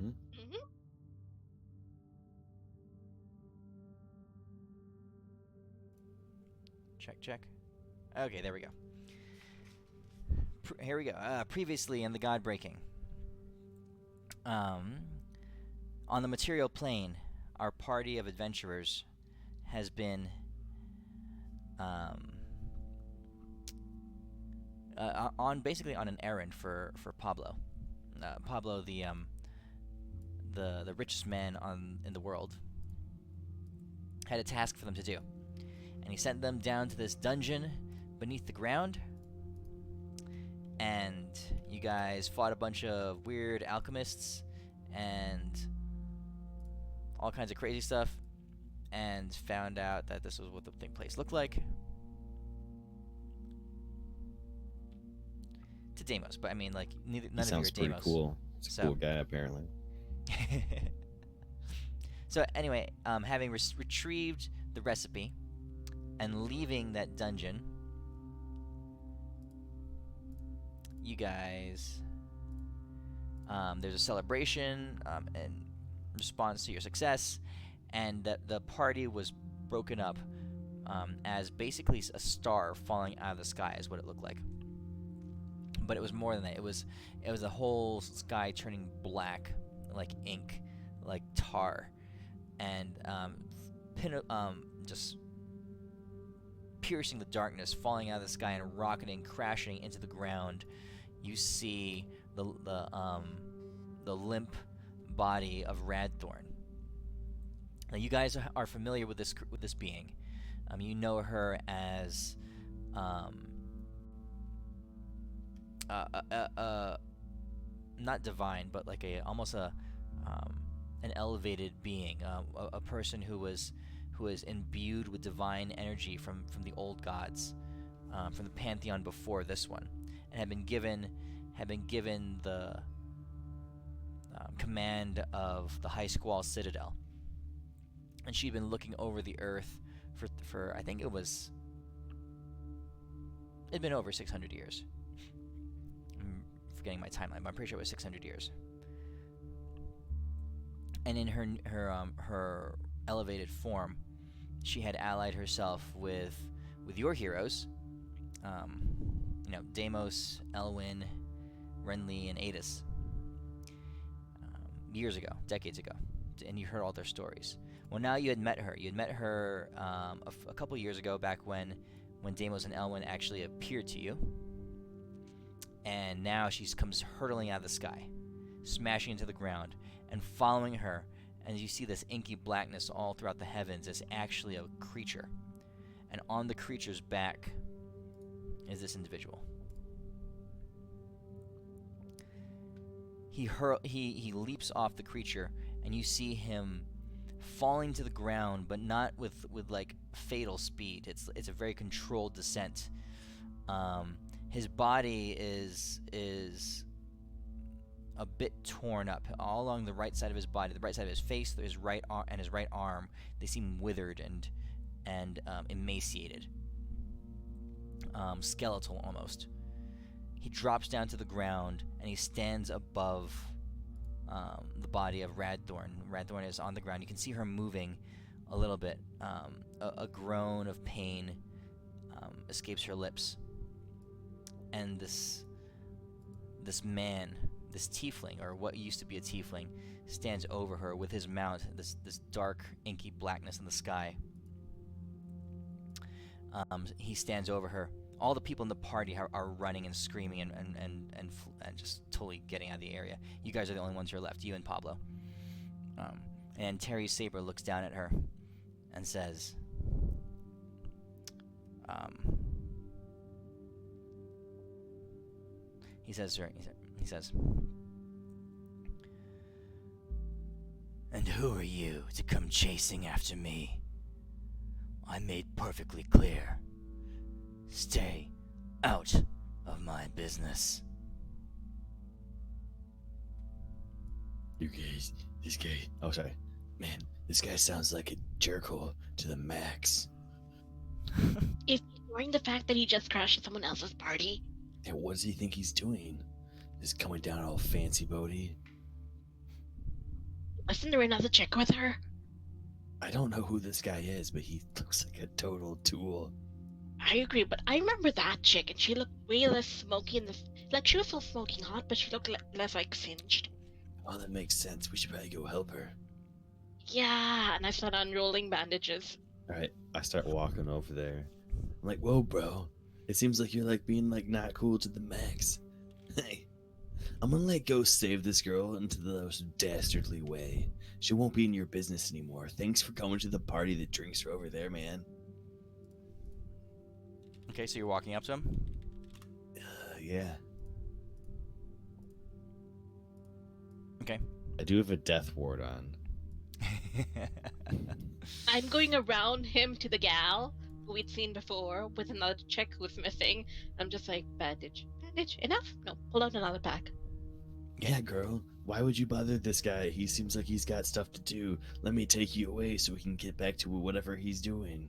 Mm-hmm. Check. Okay, there we go. Here we go. Previously in the GodBreaking. On the material plane, our party of adventurers has been basically on an errand for Pablo. Pablo, the richest man in the world, had a task for them to do, and he sent them down to this dungeon beneath the ground. And you guys fought a bunch of weird alchemists and all kinds of crazy stuff, and found out that this was what the place looked like. To Deimos, but I mean, like, none of you are Deimos. Sounds pretty cool. He's a cool guy, apparently. So anyway, having retrieved the recipe and leaving that dungeon, you guys, there's a celebration in response to your success, and the party was broken up as basically a star falling out of the sky is what it looked like. But it was more than that. It was the whole sky turning black, like ink, like tar, and just piercing the darkness, falling out of the sky and rocketing, crashing into the ground. You see the limp body of Radthorn. Now, you guys are familiar with this being. You know her as not divine, but like almost an elevated being, a person who was imbued with divine energy from the old gods, from the pantheon before this one, and had been given the command of the High Squall Citadel. And she'd been looking over the earth for I think it'd been over 600 years. I'm forgetting my timeline, but I'm pretty sure it was 600 years. And in her elevated form, she had allied herself with your heroes, Deimos, Elwyn, Renly, and Adis, years ago, decades ago, and you heard all their stories. Well, now you had met her. You had met her a couple years ago, back when Deimos and Elwyn actually appeared to you. And now she comes hurtling out of the sky, smashing into the ground, and following her, and you see this inky blackness all throughout the heavens, is actually a creature. And on the creature's back is this individual. He leaps off the creature, and you see him falling to the ground, but not with like fatal speed. It's a very controlled descent. His body is a bit torn up all along the right side of his body, the right side of his face, his right arm, and his right arm. They seem withered and emaciated, skeletal almost. He drops down to the ground, and he stands above the body of Radthorn. Radthorn is on the ground. You can see her moving a little bit. A groan of pain escapes her lips. And this man, this tiefling, or what used to be a tiefling, stands over her with his mount, this dark, inky blackness in the sky. He stands over her. All the people in the party are running and screaming and just totally getting out of the area. You guys are the only ones who are left, you and Pablo. And Terry Saber looks down at her and says, he says, "And who are you to come chasing after me? I made perfectly clear. Stay out of my business." You guys, this guy, oh sorry, man, this guy sounds like a jerkhole to the max. Is he ignoring the fact that he just crashed someone else's party? And what does he think he's doing? Just coming down all fancy boaty? Isn't there another chick with her? I don't know who this guy is, but he looks like a total tool. I agree, but I remember that chick, and she looked way less smoky in the... Like, she was still smoking hot, but she looked less, like, singed. Oh, that makes sense. We should probably go help her. Yeah, and I started unrolling bandages. Alright, I start walking over there. I'm like, whoa, bro. It seems like you're, like, being, like, not cool to the max. Hey, I'm gonna, like, go save this girl into the most dastardly way. She won't be in your business anymore. Thanks for coming to the party that drinks her over there, man. Okay, so you're walking up to him. Yeah. Okay. I do have a death ward on. I'm going around him to the gal who we'd seen before with another chick who's missing. I'm just like, bandage. Bandage, enough? No, pull out another pack. Yeah, girl. Why would you bother this guy? He seems like he's got stuff to do. Let me take you away so we can get back to whatever he's doing.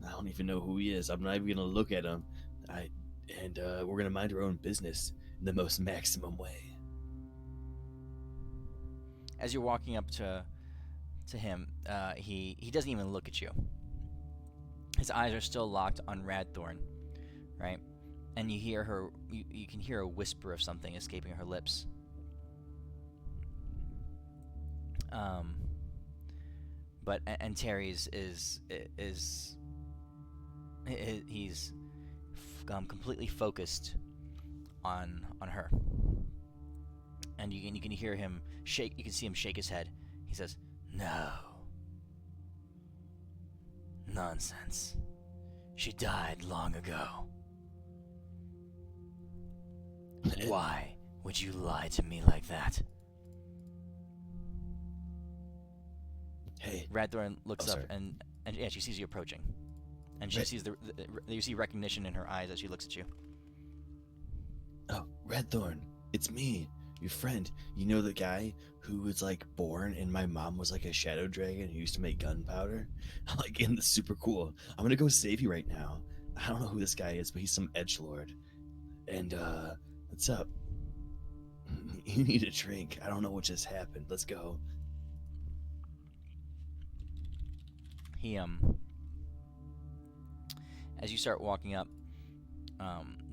I don't even know who he is. I'm not even gonna look at him. We're gonna mind our own business in the most maximum way. As you're walking up to him, he doesn't even look at you. His eyes are still locked on Radthorn, right? And you hear her. You can hear a whisper of something escaping her lips. But Terry's is he's completely focused on her, and you can hear him shake. You can see him shake his head. He says, "No, nonsense. She died long ago. Why would you lie to me like that?" Hey, Radthorn looks up sorry. and yeah, she sees you approaching, and she sees you see recognition in her eyes as she looks at you. Oh, Redthorn, it's me, your friend. You know the guy who was like born and my mom was like a shadow dragon who used to make gunpowder? Like, and that's super cool. I'm gonna go save you right now. I don't know who this guy is, but he's some edgelord. And what's up? You need a drink. I don't know what just happened. Let's go. He as you start walking up,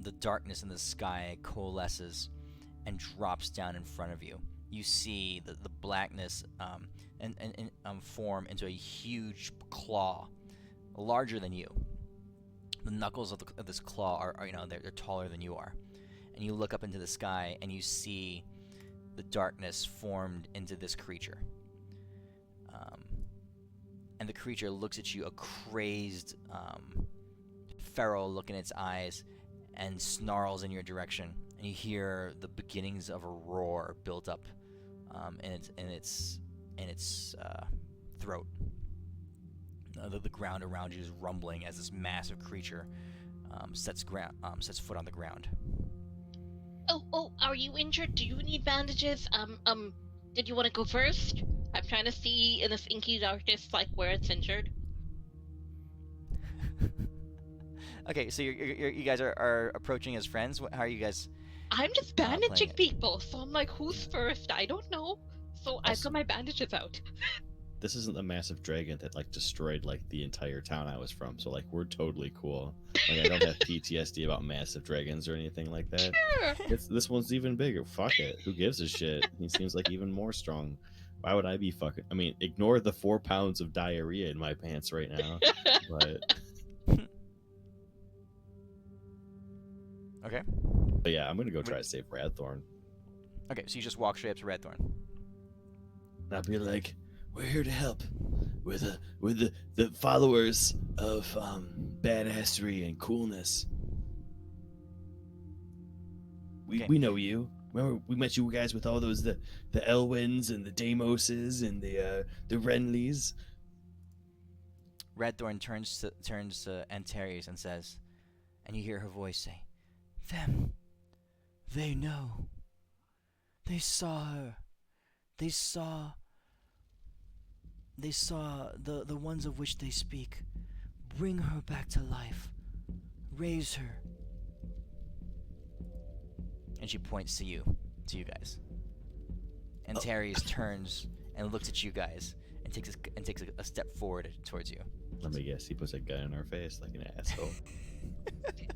the darkness in the sky coalesces and drops down in front of you. You see the blackness and form into a huge claw, larger than you. The knuckles of this claw are they're taller than you are, and you look up into the sky and you see the darkness formed into this creature. And the creature looks at you, a crazed, feral look in its eyes, and snarls in your direction. And you hear the beginnings of a roar built up in its throat. The ground around you is rumbling as this massive creature sets foot on the ground. Oh, are you injured? Do you need bandages? Did you want to go first? I'm trying to see in this inky darkness, like, where it's injured. Okay, so you guys are approaching as friends. How are you guys? I'm just playing bandaging it? people, so I'm like, who's first? I don't know. So I've got my bandages out. This isn't the massive dragon that like destroyed like the entire town I was from, so like we're totally cool. Like I don't have PTSD about massive dragons or anything like that. Sure. This one's even bigger. Fuck it. Who gives a shit? He seems like even more strong. Why would I be fucking? I mean, ignore the 4 pounds of diarrhea in my pants right now. But Okay. yeah, I'm gonna go try to save Radthorn. Okay, so you just walk straight up to Radthorn. And I'll be like, we're here to help. We're the followers of badassery and coolness. Okay. We know you. Remember we met you guys with all those the Elwins and the Damoses and the Renleys. Radthorn turns to Antares and says, and you hear her voice say, "Them. They know. They saw her. They saw the ones of which they speak. Bring her back to life. Raise her." And she points to you guys. And Terry's turns and looks at you guys and takes a step forward towards you. Let me guess, he puts a gun in our face like an asshole.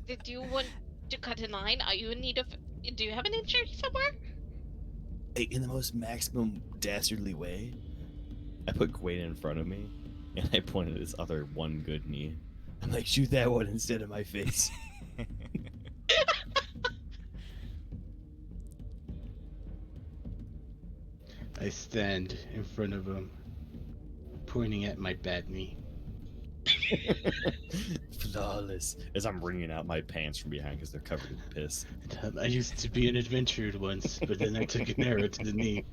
Did you want to cut a line? Are you in need of... Do you have an injury somewhere? In the most maximum dastardly way, I put Gwen in front of me, and I pointed at his other one good knee. I'm like, shoot that one instead of my face. I stand in front of him, pointing at my bad knee. Flawless. As I'm wringing out my pants from behind because they're covered in piss. I used to be an adventurer once, but then I took an arrow to the knee.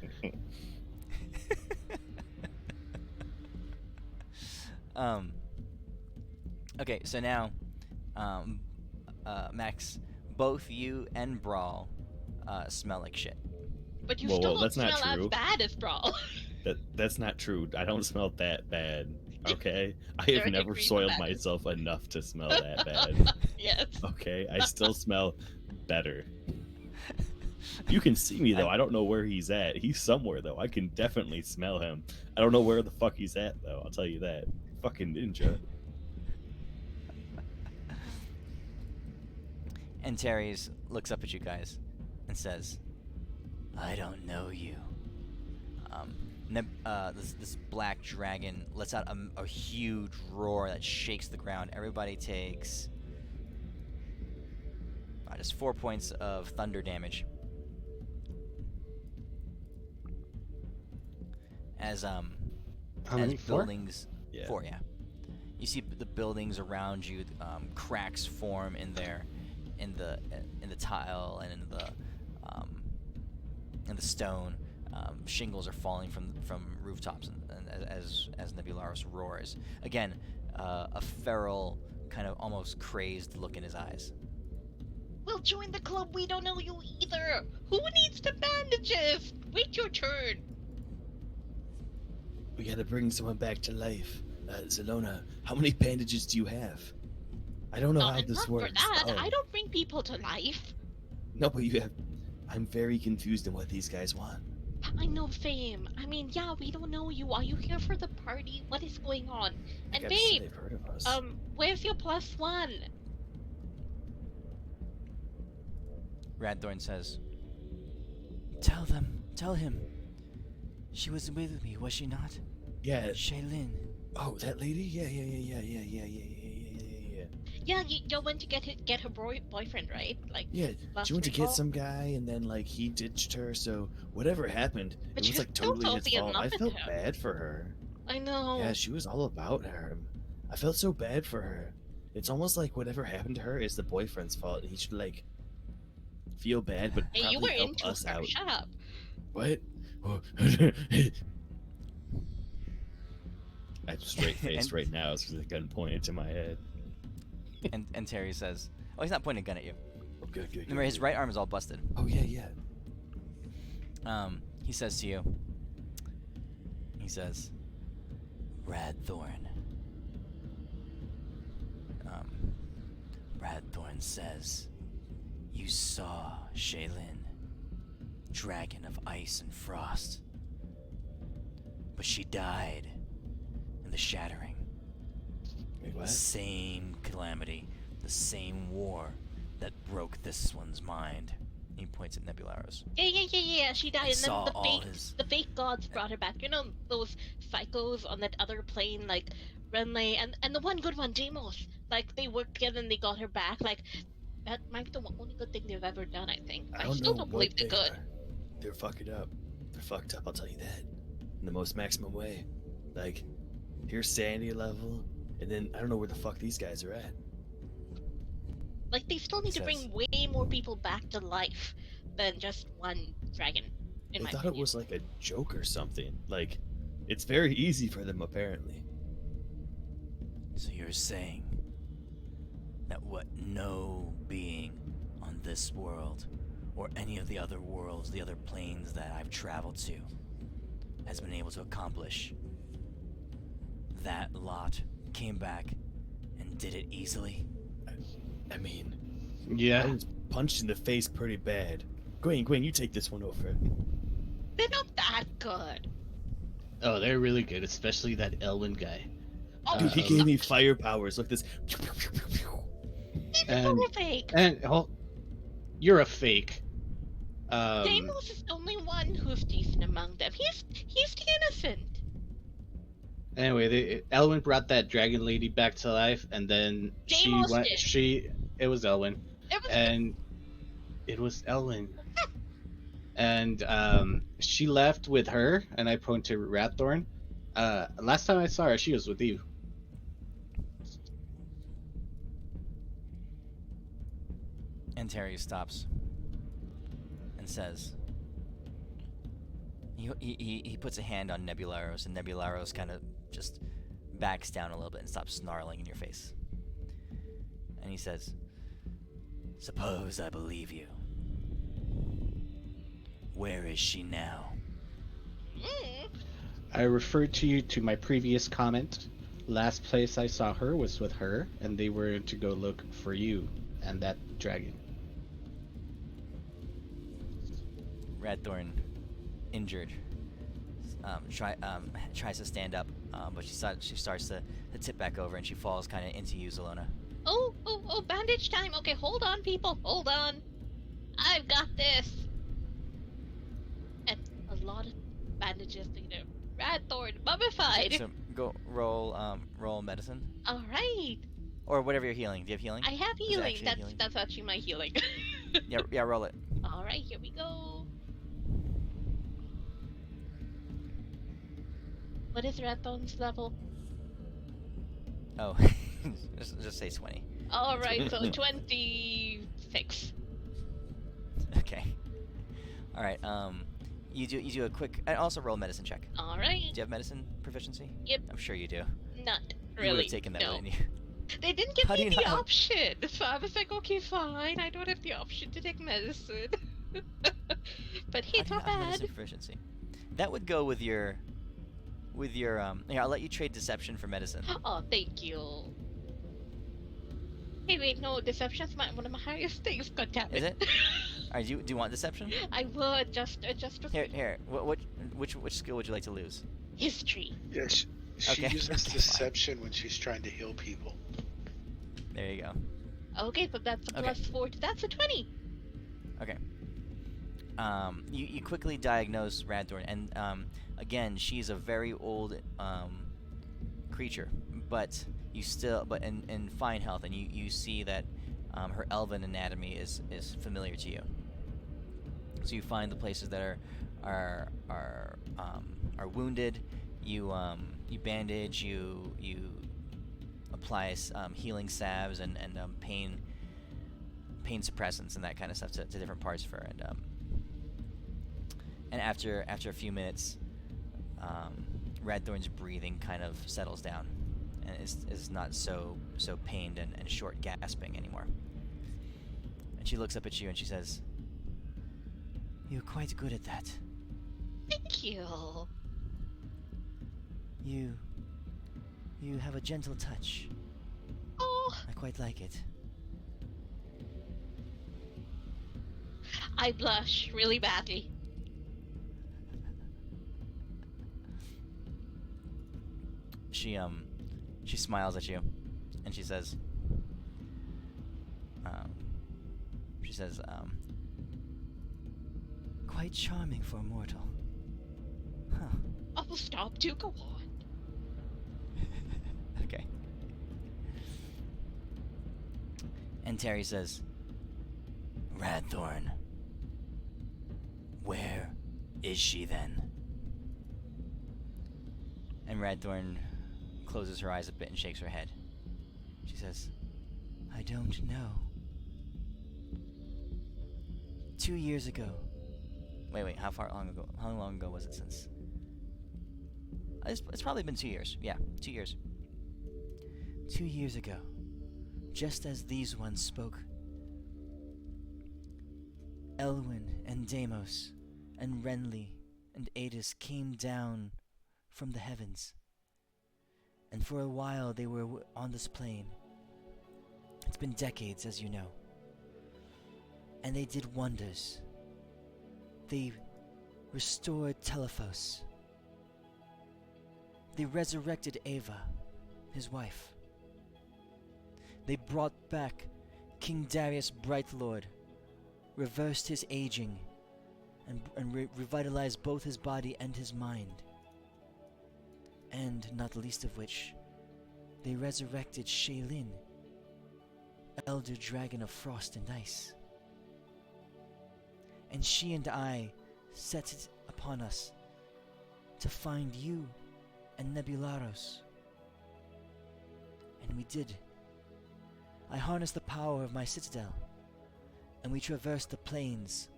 Okay, so now, Max, both you and Brawl smell like shit. But you Whoa, still whoa, don't that's not smell true. as bad as Brawl. That's not true. I don't smell that bad. Okay? I There have I never agree with soiled that. myself enough to smell that bad. Yes. Okay? I still smell better. You can see me though. I don't know where he's at. He's somewhere though. I can definitely smell him. I don't know where the fuck he's at though. I'll tell you that. Fucking ninja. And Terry's looks up at you guys and says, "I don't know you." This black dragon lets out a huge roar that shakes the ground. Everybody takes just 4 points of thunder damage. As How many? buildings, Yeah. 4, yeah. You see the buildings around you, cracks form in the tile and in the stone. Shingles are falling from rooftops, and as Nebularis roars. Again, a feral, kind of almost crazed look in his eyes. We'll join the club. We don't know you either. Who needs the bandages? Wait your turn. We gotta bring someone back to life. Zelona, how many bandages do you have? I don't know Not how this enough works. for that. Oh. I don't bring people to life. No, but you have. I'm very confused in what these guys want. I know, Fame. I mean, yeah, we don't know you. Are you here for the party? What is going on? I And gotta say babe, they've heard of us. where's your +1? Radthorn says, Tell him. She was with me, was she not? Yeah. Shaylin. Oh, that lady? Yeah. Yeah, you went to get her boyfriend, right? Like, Yeah, last she went to get recall? some guy, and then like he ditched her. So whatever happened, But it she was like still totally his totally in fault. love I with felt him. bad for her. I know. Yeah, she was all about her. I felt so bad for her. It's almost like whatever happened to her is the boyfriend's fault. He should like feel bad, but Hey, you probably were help into us her. out. Shut up. What? I'm straight faced right now because the gun pointed to my head. And Terry says, oh, he's not pointing a gun at you. Oh, good. Remember, his right arm is all busted. Oh yeah. He says to you, Radthorn. Radthorn says, you saw Shaylin, dragon of ice and frost. But she died in the shattering. Wait, The what? same calamity, the same war that broke this one's mind. He points at Nebularis. Yeah. She died, and Saw then all his- the fake gods brought her back. You know those psychos on that other plane, like Renly, and the one good one, Deimos. Like they worked together and they got her back. Like that might be the only good thing they've ever done. I think. I I don't still know don't believe what they're good. are. They're fucking up. They're fucked up. I'll tell you that. In the most maximum way. Like, here's sanity level, and then I don't know where the fuck these guys are at. Like they still need to bring way more people back to life than just one dragon. In They my thought opinion. it was like a joke or something. Like, it's very easy for them apparently. So you're saying that what no being on this world, or any of the other worlds, the other planes that I've traveled to, has been able to accomplish, that lot came back and did it easily? I mean, Yeah. I was punched in the face pretty bad. Gwen, you take this one over. They're not that good. Oh, they're really good, especially that Elwyn guy. Oh, Dude, he Um, gave me fire powers. Look this. he's a and total fake. you're a fake. Deimos is the only one who's decent among them. He's the innocent. Anyway, Elwyn brought that dragon lady back to life, and then she Deimos went. did. It was Elwyn, It was and it was Elwyn, and she left with her, and I point to Ratthorn. Last time I saw her, she was with you. And Terry stops and says, he puts a hand on Nebularos, and Nebularos kind of just backs down a little bit and stops snarling in your face. And he says, "Suppose I believe you. Where is she now?" mm, I referred to you to my previous comment. Last place I saw her was with her, and they were to go look for you and that dragon. Radthorn, injured, tries to stand up, but she starts to tip back over, and she falls kind of into you, Zelona. oh, bandage time. Okay, hold on, people. Hold on. I've got this. And a lot of bandages later. Radthorn, mummified. So go roll medicine, Alright. or whatever you're healing. Do you have healing? I have Is it healing. actually That's healing? that's actually my healing. Yeah, roll it. Alright, here we go. What is Radthorn's level? Oh, just say 20. Alright, so 26. Okay. All right. You do a quick, and also roll a medicine check. Alright. Do you have medicine proficiency? Yep. I'm sure you do. Not You would really. have taken that, No. wouldn't you? They didn't give How do me you the not- option, so I was like, okay, fine. I don't have the option to take medicine. But hey, How it's do you not not have bad. medicine proficiency? That would go with your, Here, I'll let you trade deception for medicine. Oh, thank you. Hey, wait, no, deception's one of my highest things. God damn it. Is it? All right. Do you want deception? I would just Here. Which skill would you like to lose? history. Yeah, she Okay, uses okay, fine. deception when she's trying to heal people. There you go. Okay, so that's a Okay. plus 4. That's a 20. Okay. You quickly diagnose Radthorn, and again, she's a very old creature, but in fine health, and you see that her elven anatomy is familiar to you. So you find the places that are wounded. You bandage. You apply healing salves and pain suppressants and that kind of stuff to different parts of her, and after a few minutes, Radthorn's breathing kind of settles down, and is not so pained and short gasping anymore. And she looks up at you and she says, "You're quite good at that. Thank you. You have a gentle touch. Oh, I quite like it." I blush really badly. She smiles at you, and she says, "Quite charming for a mortal. Huh." Oh, stop. Do go on. Okay. And Terry says, "Radthorn, where is she then?" And Radthorn closes her eyes a bit and shakes her head. She says, "I don't know. 2 years ago." Wait, how long ago was it since? It's probably been 2 years. Yeah, 2 years. 2 years ago, just as these ones spoke, Elwyn and Deimos and Renly and Adis came down from the heavens, and for a while they were on this plane. It's been decades, as you know, and they did wonders. They restored Telephos, They resurrected Ava, his wife. They brought back King Darius Brightlord, reversed his aging, and revitalized both his body and his mind. And, not least of which, they resurrected Shaylin, Elder Dragon of Frost and Ice. And she and I set it upon us to find you and Nebularos. And we did. I harnessed the power of my citadel, and we traversed the plains,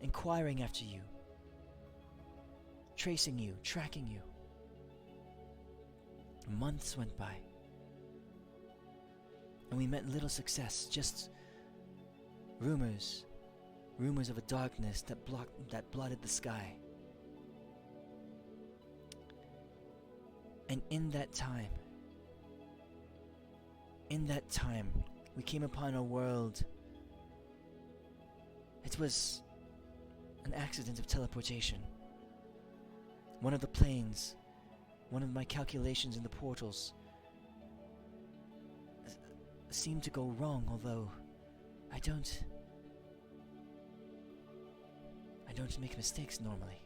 inquiring after you, tracing you, tracking you. Months went by, and we met little success, just rumors of a darkness that blotted the sky. And in that time, we came upon a world. It was an accident of teleportation. One of the planes, one of my calculations in the portals, seemed to go wrong, although I don't make mistakes normally.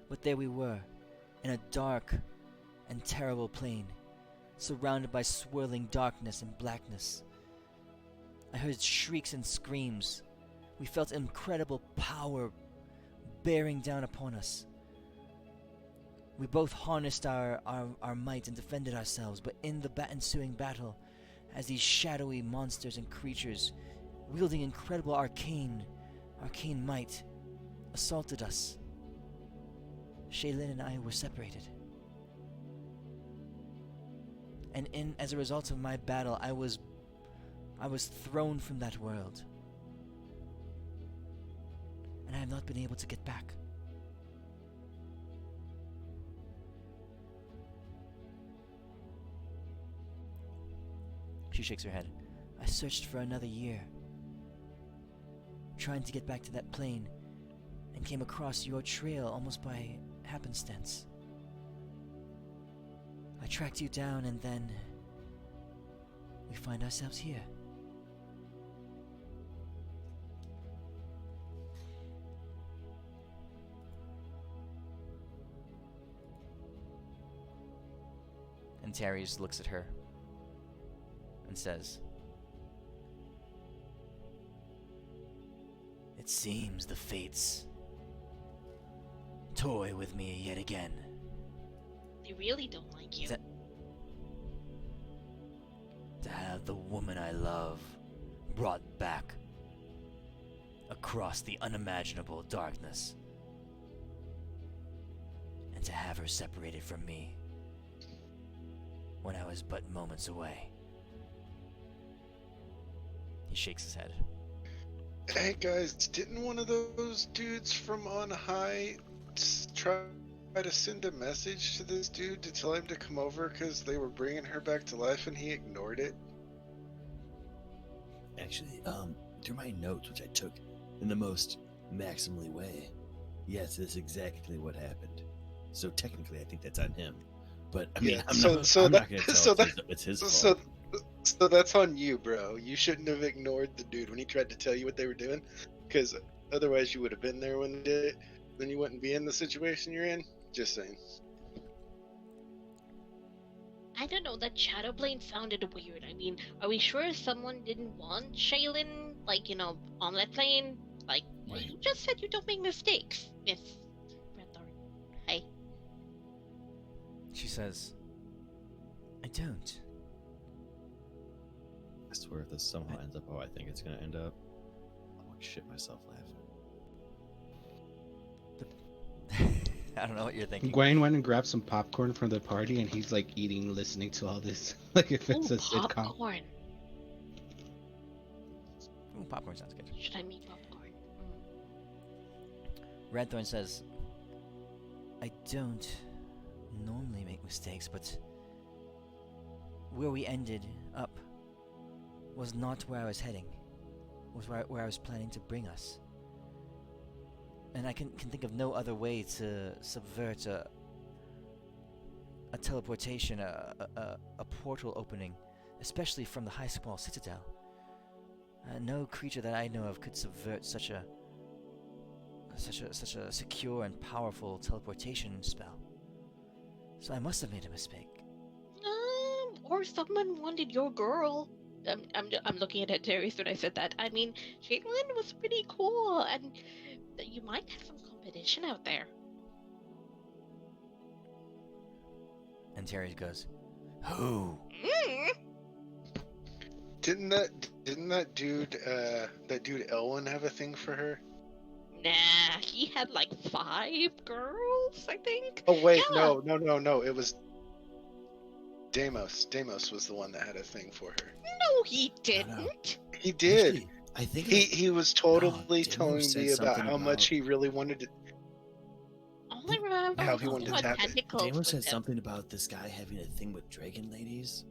But there we were, in a dark and terrible plane, surrounded by swirling darkness and blackness. I heard shrieks and screams. We felt incredible power bearing down upon us. We both harnessed our might and defended ourselves, but in the ensuing battle, as these shadowy monsters and creatures, wielding incredible arcane might, assaulted us, Shaylin and I were separated. And as a result of my battle, I was thrown from that world. And I have not been able to get back. She shakes her head. I searched for another year, trying to get back to that plane, and came across your trail almost by happenstance. I tracked you down, and then we find ourselves here. And Terry's looks at her and says, "It seems the fates toy with me yet again." They really don't like you. To have the woman I love brought back across the unimaginable darkness, and to have her separated from me when I was but moments away. He shakes his head. Hey guys, didn't one of those dudes from on high try to send a message to this dude to tell him to come over because they were bringing her back to life and he ignored it? Actually, through my notes, which I took in the most maximally way, yes, that's exactly what happened. So technically, I think that's on him. But I mean, Yeah, I'm so not going to tell it's his fault. So that's on you, bro. You shouldn't have ignored the dude when he tried to tell you what they were doing, because otherwise you would have been there when they did it. Then you wouldn't be in the situation you're in. Just saying. I don't know, that Shadowplane sounded weird. I mean, are we sure someone didn't want Shaylin, like, on that plane? Like, Wait. you just said you don't make mistakes, Miss Redthorn. Hey. She says, "I don't." I swear if this somehow ends up how I think it's going to end up, I'm going to shit myself laughing. I don't know what you're thinking. Gwen went and grabbed some popcorn from the party, and he's like eating, listening to all this, like if it's a sitcom. Popcorn. Ooh, popcorn sounds good. Should I make popcorn? Redthorn says, "I don't normally make mistakes, but where we ended up was not where I was heading. Was where I was planning to bring us. And I can think of no other way to subvert a a teleportation, a portal opening, especially from the High Squall Citadel. No creature that I know of could subvert such a secure and powerful teleportation spell. So I must have made a mistake. Or someone wanted your girl. I'm looking at Darius when I said that. I mean, Caitlyn was pretty cool, and you might have some competition out there. And Terry goes, "Who?" Didn't that dude Elwin have a thing for her? Nah, he had like 5 girls, I think. Oh wait, Yeah. no. It was Deimos. Deimos was the one that had a thing for her. No, he didn't. No. He did. Actually, I think He was totally Deimos telling said me about something how much he really wanted to. All I remember How was he wanted to something tap about it. tentacles Deimos with said him. something about this guy having a thing with dragon ladies,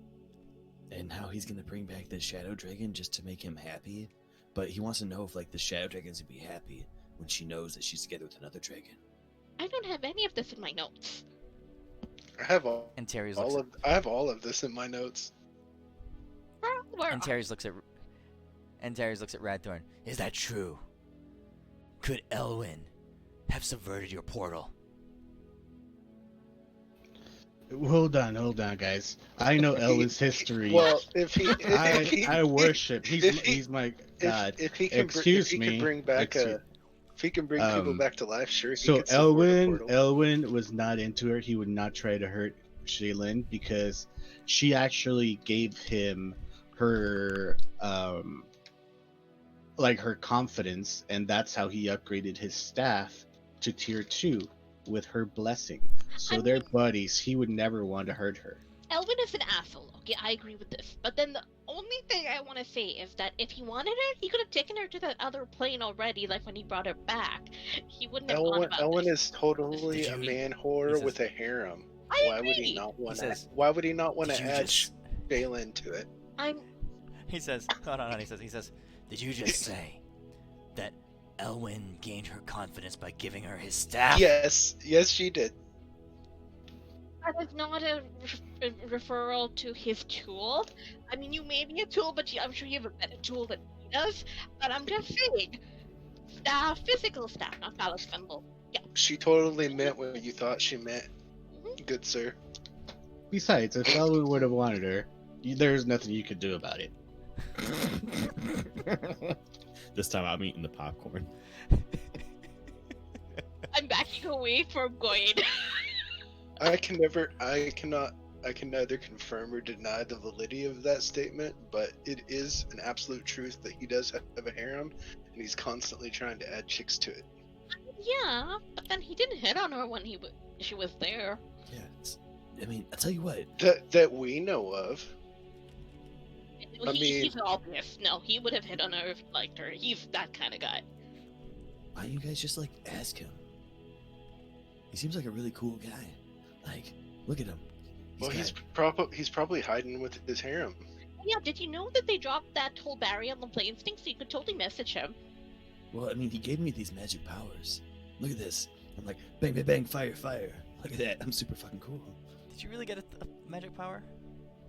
and how he's gonna bring back the shadow dragon just to make him happy. But he wants to know if like the shadow dragon's gonna be happy when she knows that she's together with another dragon. I don't have any of this in my notes. I have all And Terry's all looks of I have all of this in my notes. Where and Terry's looks at Radthorn. Is that true? Could Elwyn have subverted your portal? Hold on, guys. I know Elwin's history. Well, if he I worship. if he- He's my god. if he can Excuse if he me. can bring back Excuse- if he can bring people back to life, sure. He So could support a portal. Elwin was not into her. He would not try to hurt Shaylin because she actually gave him her like her confidence, and that's how he upgraded his staff to tier 2 with her blessing. So I they're mean- buddies. He would never want to hurt her. Elwin is an asshole. Okay, I agree with this. But then the only thing I want to say is that if he wanted her, he could have taken her to that other plane already, like when he brought her back. He wouldn't have gone about Elwin this. is totally Did a you- man he whore says- with a harem. I Why would he agree. not want to? says, Why would he not want "Did to you add just-" Shaylin to it? I'm He says, hold on, he says, did you just say that Elwyn gained her confidence by giving her his staff? Yes, she did. That is not a referral to his tool. I mean, you may be a tool, but I'm sure you have a better tool than he does. But I'm just saying, physical staff, not ballast symbol. Yeah. She totally meant what you thought she meant. Good sir. Besides, if Elwin would have wanted her, there's nothing you could do about it. This time I'm eating the popcorn. I'm backing away from Goyd. I can neither confirm or deny the validity of that statement, but it is an absolute truth that he does have a harem, and he's constantly trying to add chicks to it. Yeah, but then he didn't hit on her when she was there. Yeah, I mean, I'll tell you what. That we know of. I mean- He's obvious. No, he would have hit on her if he liked her. He's that kind of guy. Why don't you guys just like ask him? He seems like a really cool guy. Like, look at him. Well, got- he's probably hiding with his harem. Yeah, did you know that they dropped that whole barrier on the planes thing, so you could totally message him? Well, I mean, he gave me these magic powers. Look at this. I'm like, bang, bang, bang, fire, fire. Look at that. I'm super fucking cool. Did you really get a magic power?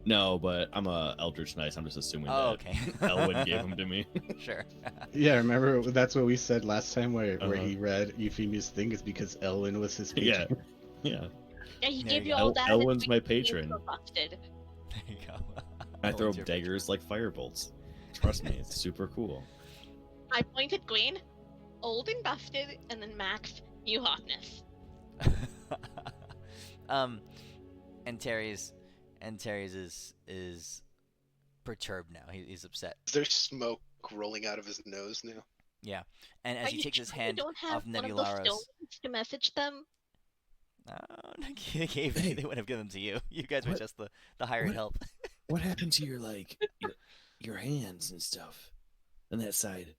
No, but I'm a Eldritch Knight. I'm just assuming Oh, that okay. Elwyn gave them to me. Sure. Yeah, remember that's what we said last time where Uh-huh. he read Euphemia's thing is because Elwyn was his Yeah. patron. Yeah. Yeah, he There gave you you go. all that. Elwyn's and my you patron. were busted. There you go. I throw Elwyn's your daggers like firebolts. Trust me, it's super cool. I pointed green, old and busted, and then Max, new hotness. And Terry's is perturbed now. He's upset. Is there smoke rolling out of his nose now? Yeah. And as Are he you takes his sure you hand don't have off one of those Nebularo's, stones to message them? they gave Hey. they wouldn't have given them to you. You guys were What- just the hired what- help. What happened to your like your hands and stuff on that side?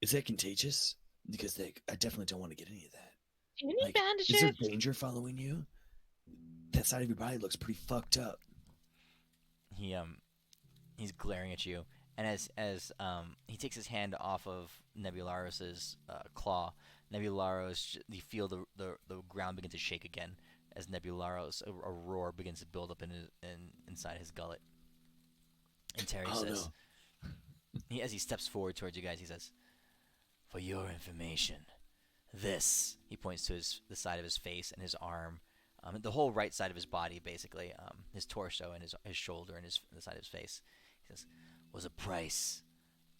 Is that contagious? Because I definitely don't want to get any of that. Do you need Like, is there bandages? danger following you? That side of your body looks pretty fucked up. He's glaring at you, and as he takes his hand off of Nebularos's claw, you feel the ground begin to shake again as Nebularos, a roar begins to build up inside his gullet. And Terry says, as he steps forward towards you guys, he says, "For your information, this," he points to the side of his face and his arm, the whole right side of his body, basically, his torso and his shoulder and the side of his face. He says, "was a price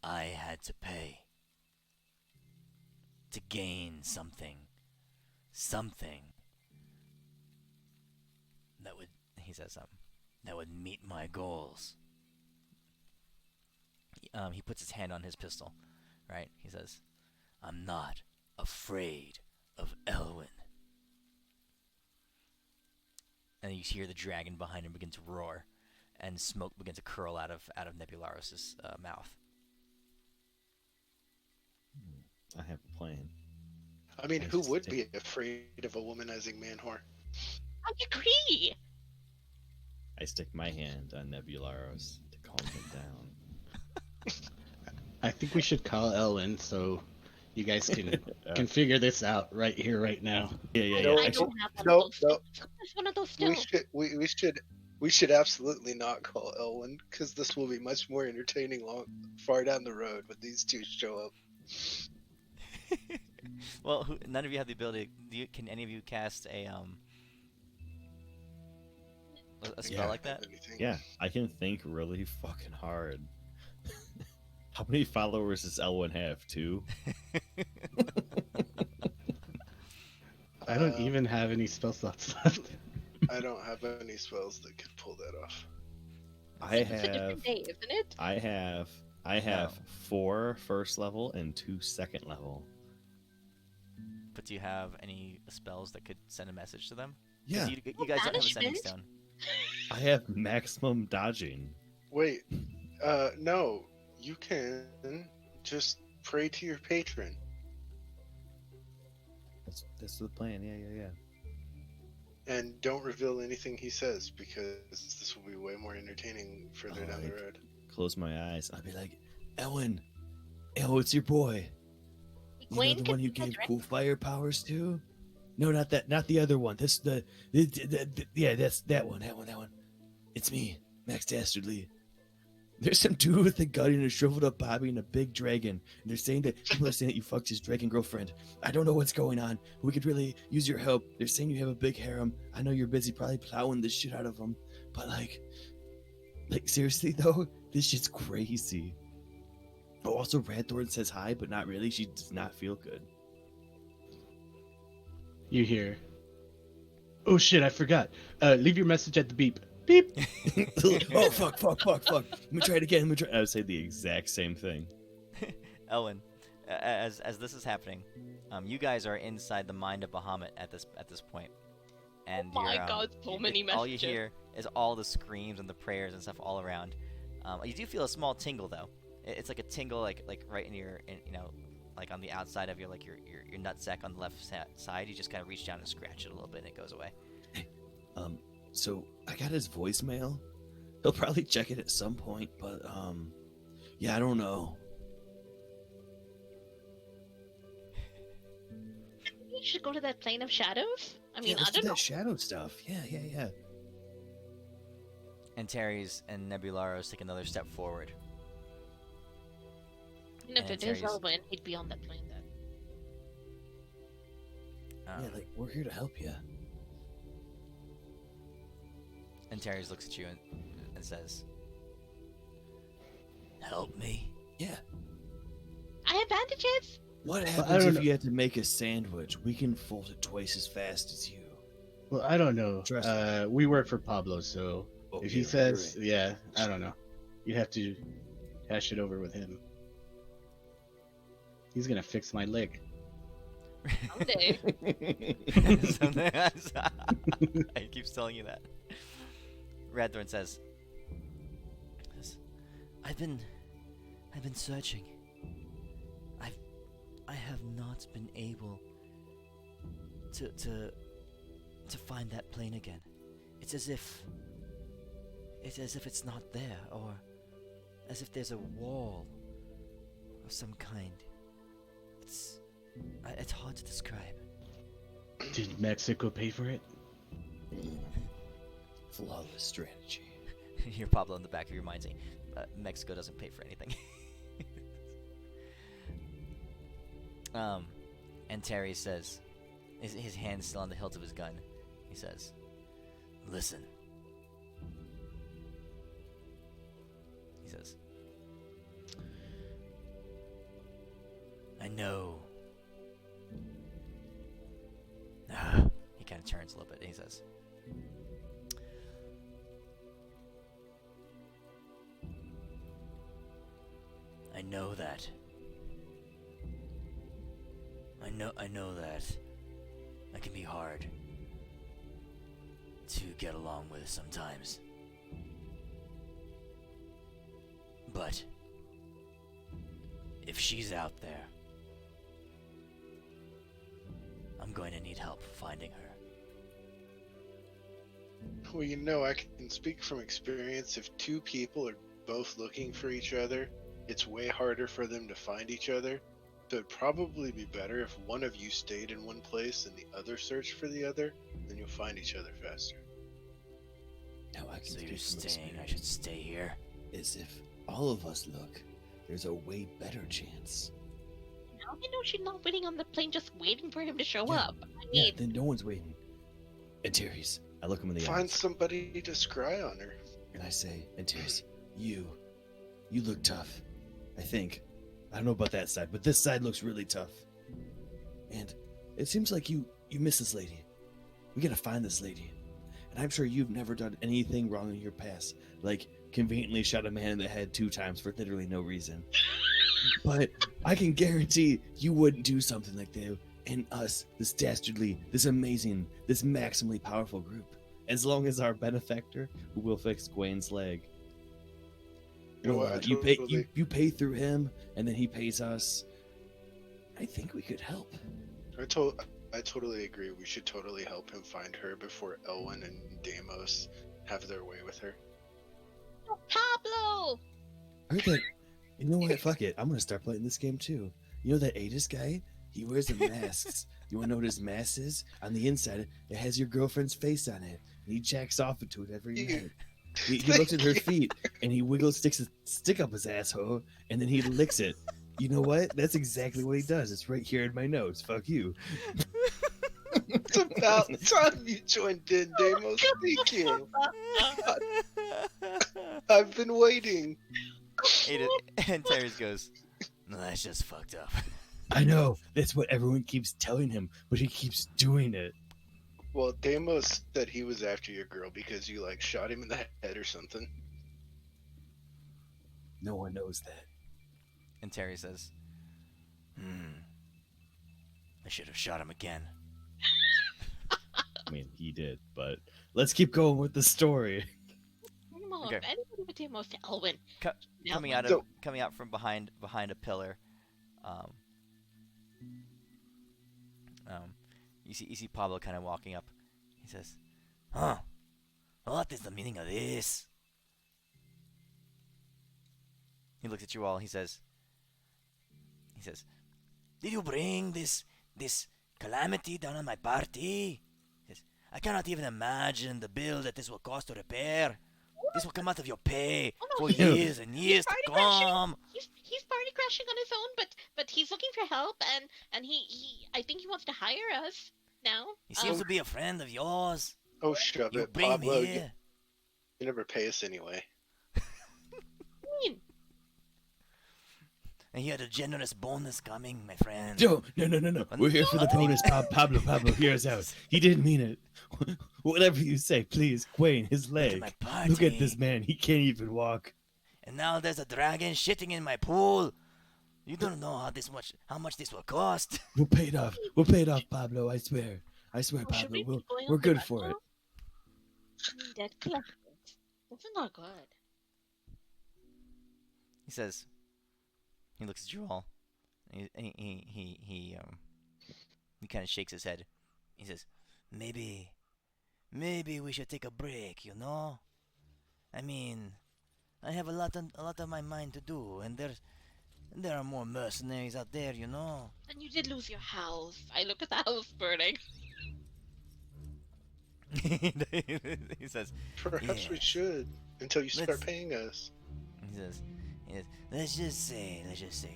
I had to pay to gain something that would," he says, "that would meet my goals." He puts his hand on his pistol, right? He says, "I'm not afraid of Elwyn." And you hear the dragon behind him begin to roar, and smoke begins to curl out of Nebularos' mouth. I have a plan. I mean, who would be afraid of a womanizing man whore? I agree. I stick my hand on Nebularos to calm him down. I think we should call Ellen so you guys can figure this out right here, right now. Yeah. No, I Actually, don't have one no, of those. no. It's one of those still. We should absolutely not call Elwyn, because this will be much more entertaining far down the road when these two show up. Well, none of you have the ability. Can any of you cast a spell like that? yeah, I can think really fucking hard. How many followers does Elwyn have? 2? I don't even have any spell slots left. I don't have any spells that could pull that off. It's a different day, isn't it? I have 4 first level and 2 second level. But do you have any spells that could send a message to them? Yeah, You guys don't have a sending Banishment? stone. I have maximum dodging. Wait, no. You can just pray to your patron. That's the plan. Yeah. And don't reveal anything he says, because this will be way more entertaining further down the Alright. road. Close my eyes. I'll be like, Elwyn, it's your boy. You know Wayne the can one you do that gave direct- cool fire powers to? No, not that. Not the other one. This yeah, that's that one. That one. It's me, Max Dastardly. There's some dude with a gun and a shriveled up Bobby and a big dragon. And they're saying that people are saying that you fucked his dragon girlfriend. I don't know what's going on. We could really use your help. They're saying you have a big harem. I know you're busy probably plowing the shit out of them. But like seriously though, this shit's crazy. Oh, also Radthorn says hi, but not really. She does not feel good. You hear? Oh shit! I forgot. Leave your message at the beep. Beep. Oh fuck. Let me try it again. I would say the exact same thing. Ellen, as this is happening, you guys are inside the mind of Bahamut at this point, and Oh my you're, god, so many messages. all you hear is all the screams and the prayers and stuff all around. You do feel a small tingle though. It's like a tingle, like right in your, like on the outside of your nutsack on the left side. You just kind of reach down and scratch it a little bit, and it goes away. So I got his voicemail. He'll probably check it at some point, but yeah, I don't know. You should go to that plane of shadows. I mean, Yeah, let's I don't do know. that shadow stuff. Yeah. And Terry's and Nebularos take another step forward. And if and it is Terry's- Elwyn, he'd be on that plane then. Yeah, like we're here to help you. And Terry's looks at you and says, "Help me." Yeah. I have bandages. What I happens don't if know. you have to make a sandwich? We can fold it twice as fast as you. Well, I don't know. Trust me. We work for Pablo, so Oh, if he yeah, says, right. yeah, I don't know. You have to hash it over with him. He's gonna fix my leg. Someday. He keeps telling you that. Radthorn says, I've been searching. I have not been able to find that plane again. It's as if it's not there, or as if there's a wall of some kind. It's hard to describe. Did Mexico pay for it? Flawless strategy. You hear Pablo in the back of your mind saying, Mexico doesn't pay for anything. And Terry says, his hand's still on the hilt of his gun. He says, listen. He says, I know. He kind of turns a little bit and he says, I know that. I know that I can be hard to get along with sometimes. But if she's out there, I'm going to need help finding her. Well, you know, I can speak from experience. If two people are both looking for each other, it's way harder for them to find each other. So it'd probably be better if one of you stayed in one place and the other searched for the other, then you'll find each other faster. Now I can So speak you're from saying I experience. should stay here? Is if all of us look, there's a way better chance. How do you know she's not waiting on the plane just waiting for him to show Yeah. up? I Yeah, mean, then no one's waiting. Antares, I look him in the Find eyes somebody to scry on her. and I say, Antares, you look tough. I think. I don't know about that side, but this side looks really tough. And it seems like you miss this lady. We gotta find this lady. And I'm sure you've never done anything wrong in your past, like conveniently shot a man in the head 2 times for literally no reason. But I can guarantee you wouldn't do something like that in us, this dastardly, this amazing, this maximally powerful group. As long as our benefactor, who will fix Gwen's leg, You know well, what, I you pay totally- you pay through him, and then he pays us. I think we could help. I totally agree. We should totally help him find her before Elwyn and Deimos have their way with her. oh, Pablo! I heard that. You know what? Fuck it. I'm gonna start playing this game too. You know that Aegis guy? He wears the masks. You wanna know what his mask is? On the inside, it has your girlfriend's face on it, and he jacks off into it every Yeah. night. He looks at her feet, and he sticks a stick up his asshole, and then he licks it. You know what? That's exactly what he does. It's right here in my notes. Fuck you. It's about time you joined in, Deimos. Thank you. I've been waiting. And Terrence goes, no, that's just fucked up. I know. That's what everyone keeps telling him, but he keeps doing it. Well, Deimos said he was after your girl because you like shot him in the head or something. No one knows that. And Terry says, I should have shot him again. I mean, he did, but let's keep going with the story. Come on, Okay. anybody with Deimos to Elwyn. Coming Elwyn. out from behind a pillar, you see Pablo kind of walking up. He says, "Huh? What is the meaning of this?" He looks at you all. He says, "Did you bring this calamity down on my party?" He says, "I cannot even imagine the bill that this will cost to repair. This will come out of your pay for years and years to Party crashing. come." He's party crashing on his own, but he's looking for help, and he I think he wants to hire us now. He seems to be a friend of yours. Oh, shove You it, bring him Pablo. here. You never pay us anyway. I mean, And he had a generous bonus coming, my friend. No. We're here for the bonus. Pablo, hear us out. He didn't mean it. Whatever you say, please. Wayne, his Look at leg. my party. Look at this man. He can't even walk. And now there's a dragon shitting in my pool. You don't know how much this will cost. We'll pay it off. We'll pay it off, Pablo. I swear, should Pablo. we be going We're on the good run for it. now? I mean, dead collectors. That's not good. He says. He looks at you all. And he kind of shakes his head. He says, maybe we should take a break. You know. I mean, I have a lot of my mind to do, and there are more mercenaries out there. You know. And you did lose your house. I look at the house burning. He says, Perhaps we Yes. should until you start Let's- paying us. he says, yes, let's just say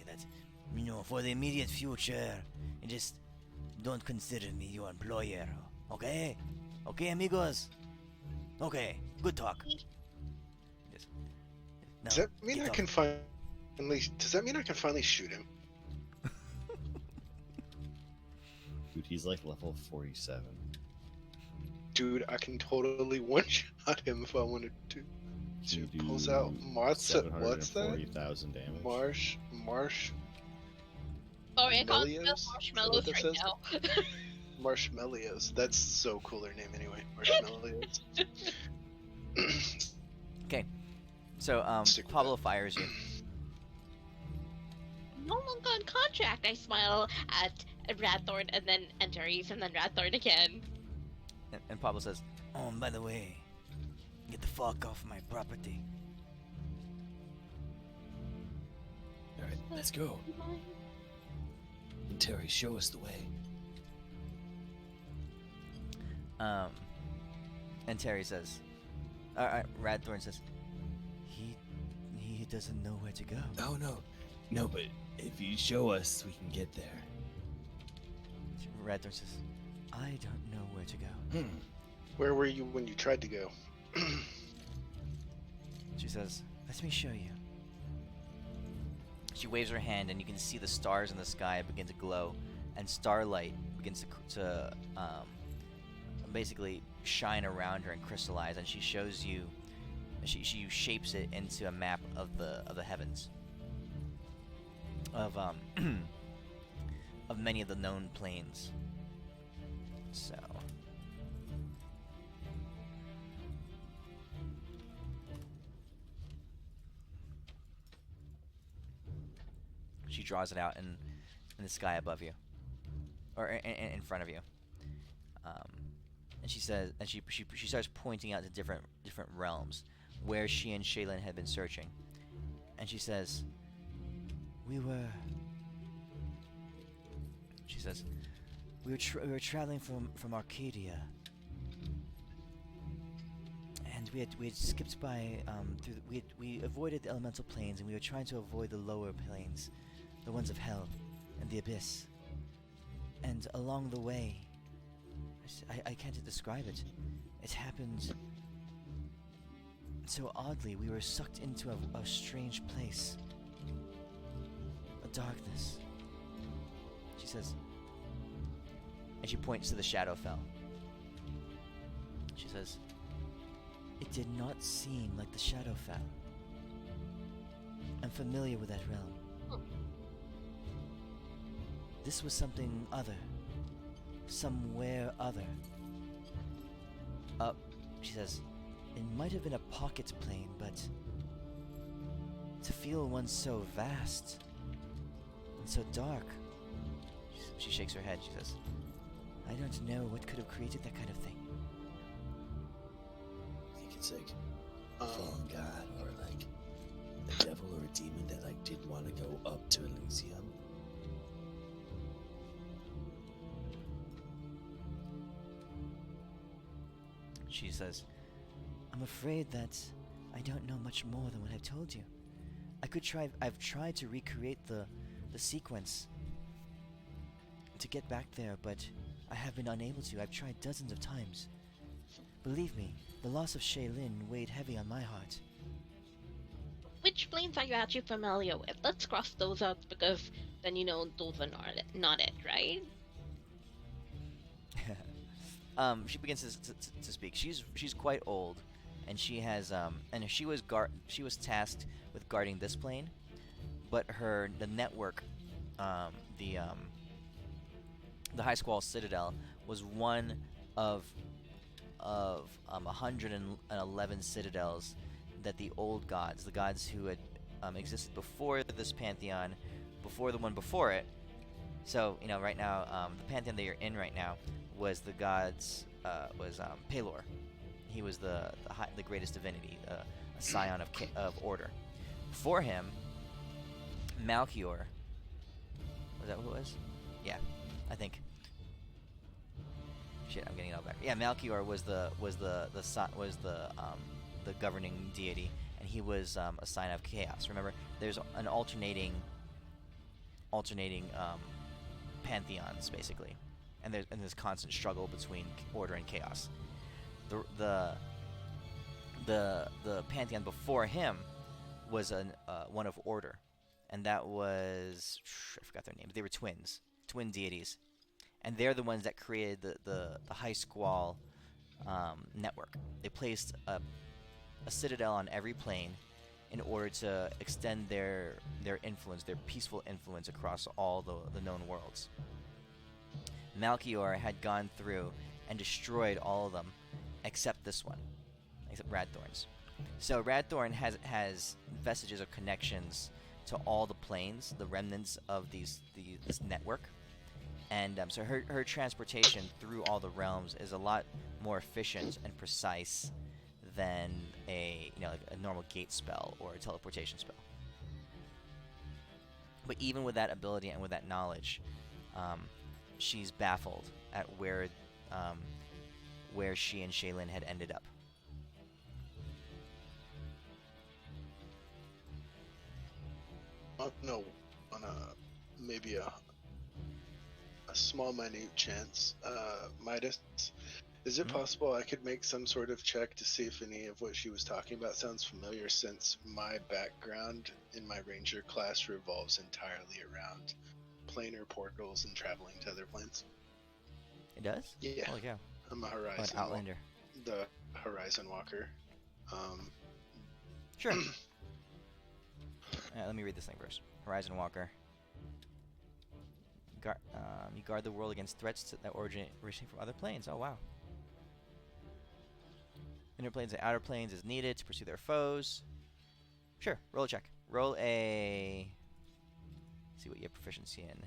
that, for the immediate future, you just don't consider me your employer, okay? Okay, amigos? Okay, good talk. Yes. Now, Does that mean get I off. can finally? Does that mean I can finally shoot him? Dude, he's like level 47. Dude, I can totally one-shot him if I wanted to. So You he pulls out do what's that? 740,000 damage. Marsh Sorry, I can't Melios? smell marshmallows Is that right what that now. Marshmallows. That's so cool their name anyway. Marshmallows. Okay, so Stick with Pablo fires you. No longer on contract. I smile at Radthorn and then Antares and then Radthorn again. And Pablo says, oh, by the way, get the fuck off my property. All right, let's go. And Terry, show us the way. And Terry says, Radthorn says, he doesn't know where to go. Oh no, but if you show us, we can get there. Radthorn says, I don't know where to go. Where were you when you tried to go? She says, let me show you. She waves her hand, and you can see the stars in the sky begin to glow, and starlight begins to basically shine around her and crystallize. And she shows you, she shapes it into a map of the heavens, of of many of the known planes. So. She draws it out in the sky above you, or in front of you, and she says, and she starts pointing out to different realms where she and Shaylin had been searching, and she says, we were traveling from Arcadia, and we had skipped by we avoided the elemental planes, and we were trying to avoid the lower planes, the ones of hell and the abyss. And along the way, I can't describe it. It happened so oddly. We were sucked into a strange place, a darkness. She says, and she points to the Shadowfell. She says, it did not seem like the Shadowfell. I'm familiar with that realm. This was something other. Somewhere other. She says, it might have been a pocket plane, but to feel one so vast and so dark. She shakes her head. She says, I don't know what could have created that kind of thing. I think it's like a fallen god, or like a devil or a demon that like didn't want to go up to Elysium. She says, I'm afraid that I don't know much more than what I've told you. I've tried to recreate the sequence to get back there, but I have been unable to. I've tried dozens of times. Believe me, the loss of Shaylin weighed heavy on my heart. Which planes are you actually familiar with? Let's cross those out, because then those are not it, right? She begins to speak. She's quite old, and she has and she was tasked with guarding this plane, but the network, the High Squall Citadel was one of 111 citadels that the old gods, the gods who had existed before this pantheon, before the one before it. So right now, the pantheon that you're in right now was the gods was Pelor. He was the greatest divinity, a scion of order. Before him, Malchior. Was that who it was? Yeah, I think. Shit, I'm getting it all back. Yeah, Malchior was the governing deity, and he was a sign of chaos. Remember, there's an alternating pantheons basically, and there's constant struggle between order and chaos. The pantheon before him was one of order, and that was, I forgot their names. They were twin deities, and they're the ones that created the High Squall network. They placed a citadel on every plane in order to extend their influence, their peaceful influence across all the known worlds. Malchior had gone through and destroyed all of them except this one, except Radthorn's. So Radthorn has vestiges of connections to all the planes, the remnants of this network, and so her transportation through all the realms is a lot more efficient and precise than like a normal gate spell or a teleportation spell. But even with that ability and with that knowledge, she's baffled at where she and Shaylin had ended up. No, on maybe a small minute chance, Midas, is it possible I could make some sort of check to see if any of what she was talking about sounds familiar, since my background in my ranger class revolves entirely around planar portals and traveling to other planes? It does? Yeah. Holy cow. I'm a An Horizon Outlander. the Horizon Walker. Sure. Let me read this thing first. Horizon Walker. You guard the world against threats that originate from other planes. Oh, wow. Inner planes and outer planes is needed to pursue their foes. Sure, roll a check. Roll a... See what you have proficiency in.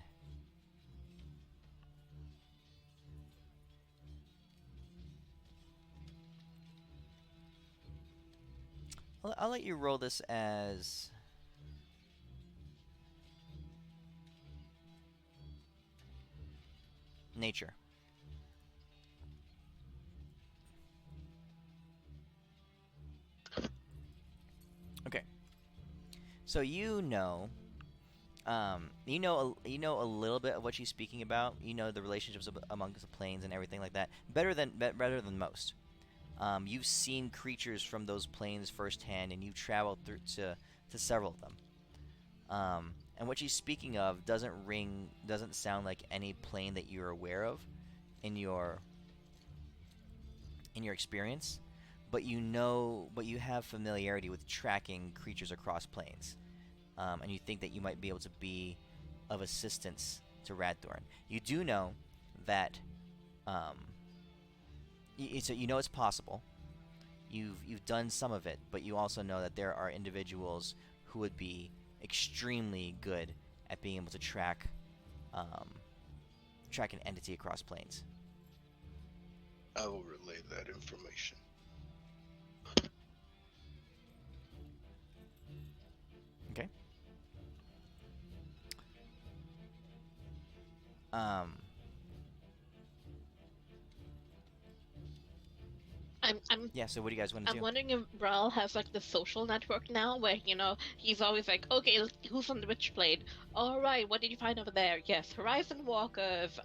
I'll let you roll this as... nature. Okay. So you know a little bit of what she's speaking about. You know the relationships amongst the planes and everything like that better than most. You've seen creatures from those planes firsthand, and you've traveled through to several of them. And what she's speaking of doesn't sound like any plane that you're aware of in your experience, but you have familiarity with tracking creatures across planes, and you think that you might be able to be of assistance to Radthorn. You do know that so you know it's possible. You've done some of it, but you also know that there are individuals who would be extremely good at being able to track an entity across planes. I will relay that information. Okay. I'm Yeah, so what do you guys want to I'm do? wondering if Brawl has like the social network now, where he's always like, okay, who's on the which plane? All right, what did you find over there? Yes, Horizon Walkers,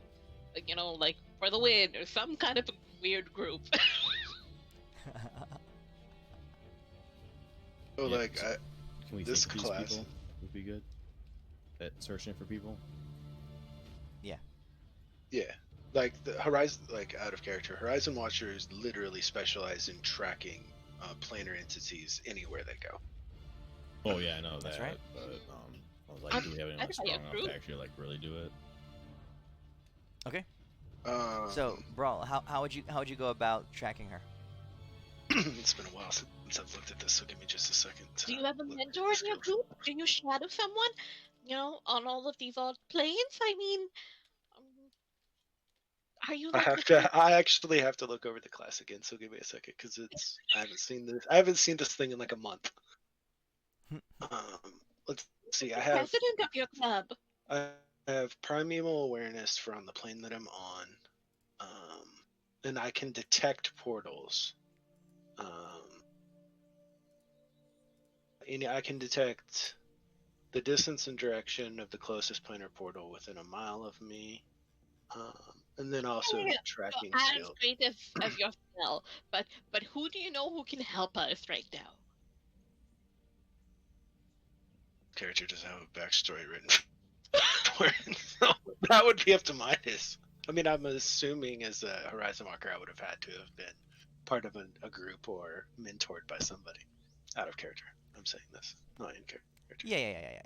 like for the win, or some kind of a weird group. So Yeah, like, so Can we this think of class- these people would be good at searching for people? yeah, like the Horizon, like out of character, Horizon Watchers literally specialize in tracking planar entities anywhere they go. Oh yeah, I know That's that. right. But I was like, do we have anyone I'd buy a strong enough group. to actually like really do it? Okay. So Brawl, how would you go about tracking her? it's been a while since I've looked at this, so give me just a second. Do you have a look at mentor this in your group. group? Do you shadow someone? On all of these odd planes? I mean, um, are you like I actually have to look over the class again, so give me a second, because I haven't seen this thing in like a month. Let's see. the president of your club? I have primeval awareness for on the plane that I'm on. and I can detect portals. And I can detect the distance and direction of the closest planar portal within a mile of me, and then also Yeah, tracking as skill. great as your spell, but who do you know who can help us right now? Character doesn't have a backstory written for it, so that would be up to Midas. I mean, I'm assuming as a Horizon Walker, I would have had to have been part of a group or mentored by somebody. Out of character, I'm saying this, not in character. Yeah.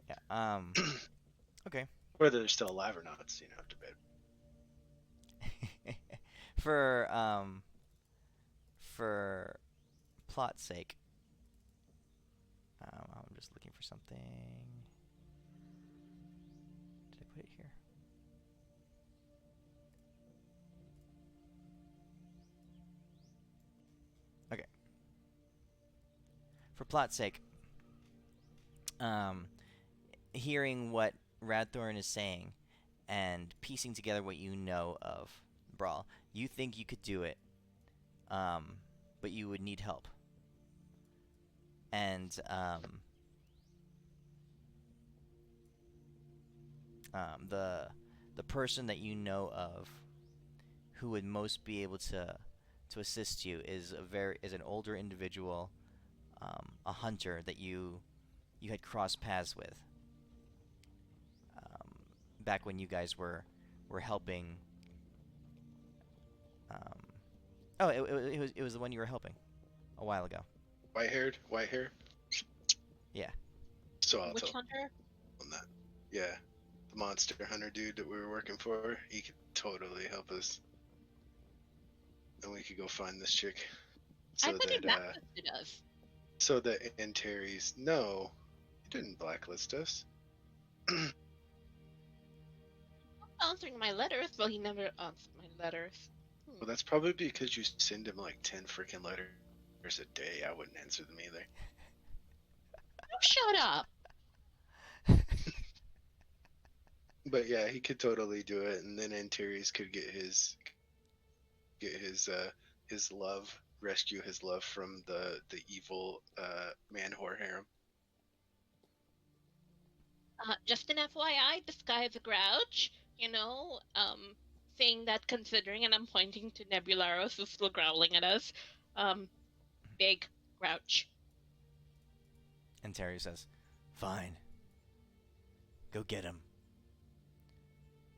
Okay. Whether they're still alive or not, it's debate. For plot's sake, I'm just looking for something. Did I put it here? Okay. For plot's sake, hearing what Radthorn is saying and piecing together what you know of Brawl, you think you could do it, but you would need help. And the person that you know of who would most be able to assist you is an older individual, a hunter that you had crossed paths with, back when you guys were helping. Oh, it was the one you were helping a while ago. White hair. Yeah. So I'll Which tell hunter? on that. Yeah, the monster hunter dude that we were working for, he could totally help us, and we could go find this chick. I So thought he that blacklisted us. so that Antares, no, he didn't blacklist us. Answering my letters, well, he never answered my letters. Well, that's probably because you send him like 10 freaking letters a day. I wouldn't answer them either. You shut up. But yeah, he could totally do it, and then Antares could get his love, rescue his love from the evil man whore harem. Just an FYI, this guy is a grouch. Saying that considering, and I'm pointing to Nebularos who's still growling at us. Big grouch. And Terry says, "Fine. Go get him.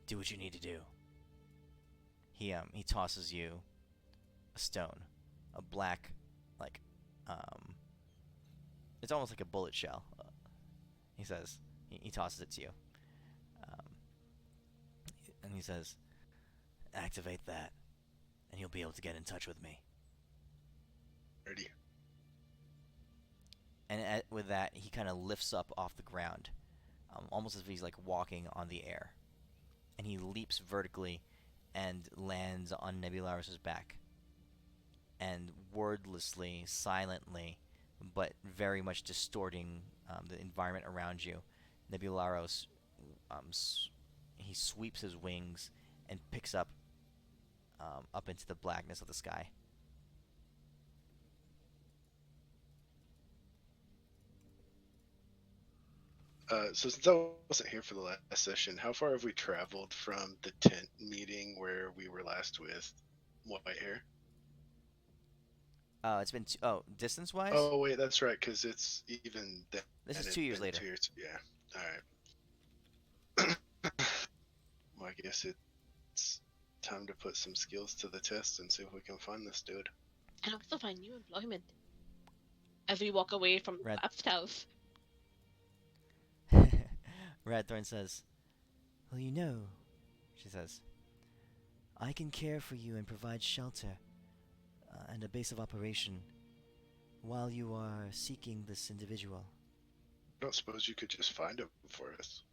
Do what you need to do." He tosses you a stone, a black, like, it's almost like a bullet shell. He says, he tosses it to you, and he says, "Activate that, and you'll be able to get in touch with me." Ready? And with that, he kind of lifts up off the ground, almost as if he's like walking on the air, and he leaps vertically and lands on Nebularis' back. And wordlessly, silently, but very much distorting the environment around you, Nebularos, he sweeps his wings and picks up into the blackness of the sky. So since I wasn't here for the last session, how far have we traveled from the tent meeting where we were last with Whitehair? It's been distance-wise. Oh wait, that's right, because it's even then. This is 2 years later. 2 years, yeah. All right. Well, I guess it's time to put some skills to the test and see if we can find this dude. And also find new employment. As we walk away from Red. Bab's house. Radthorn says, "Well, you know," she says, "I can care for you and provide shelter and a base of operation while you are seeking this individual." I don't suppose you could just find him for us.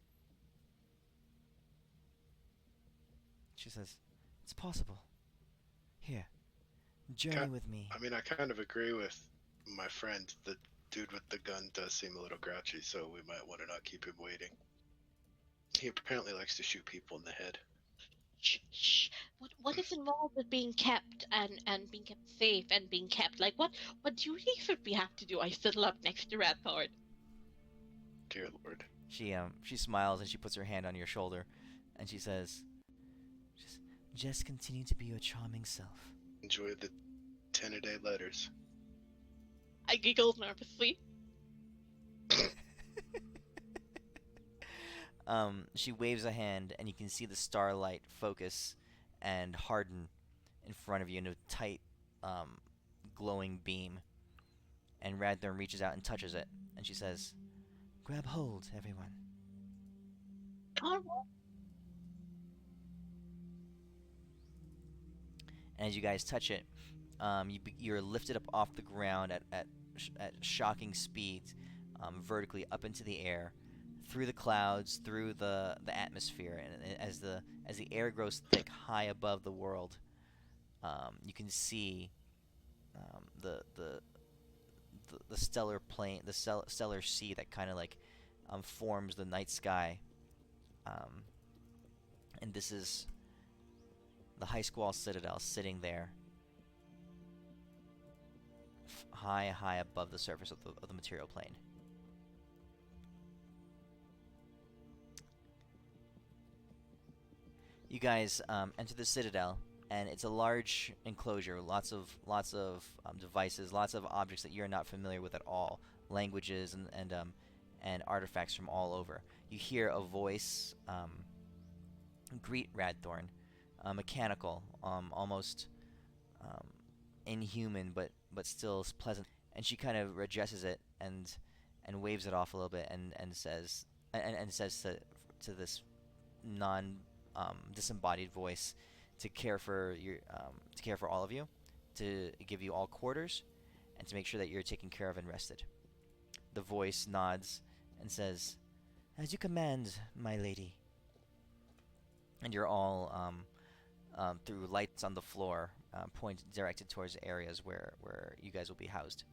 She says, "It's possible. Here, journey with me." I mean, I kind of agree with my friend. The dude with the gun does seem a little grouchy, so we might want to not keep him waiting. He apparently likes to shoot people in the head. Shh, shh. What what is involved with being kept and being kept safe and being kept? Like what duties would we have to do? I sidle up next to Rathord. Dear Lord. She smiles and she puts her hand on your shoulder, and she says, "Just continue to be your charming self." Enjoy the 10-a-day letters. I giggled nervously. She waves a hand, and you can see the starlight focus and harden in front of you in a tight, glowing beam. And Radthorn reaches out and touches it, and she says, "Grab hold, everyone." Alright. And as you guys touch it, you're lifted up off the ground at shocking speeds, vertically up into the air, through the clouds, through the atmosphere, and as the air grows thick high above the world, you can see the stellar plane, the stellar sea that kind of like forms the night sky, and this is the High Squall Citadel sitting there, high above the surface of the material plane. You guys enter the Citadel, and it's a large enclosure, lots of devices, lots of objects that you're not familiar with at all, languages and artifacts from all over. You hear a voice greet Radthorn, mechanical, almost inhuman, but still pleasant. And she kind of addresses it and waves it off a little bit and says to this non disembodied voice to care for all of you, to give you all quarters, and to make sure that you're taken care of and rested. The voice nods and says, "As you command, my lady." And you're all through lights on the floor, directed towards areas where you guys will be housed.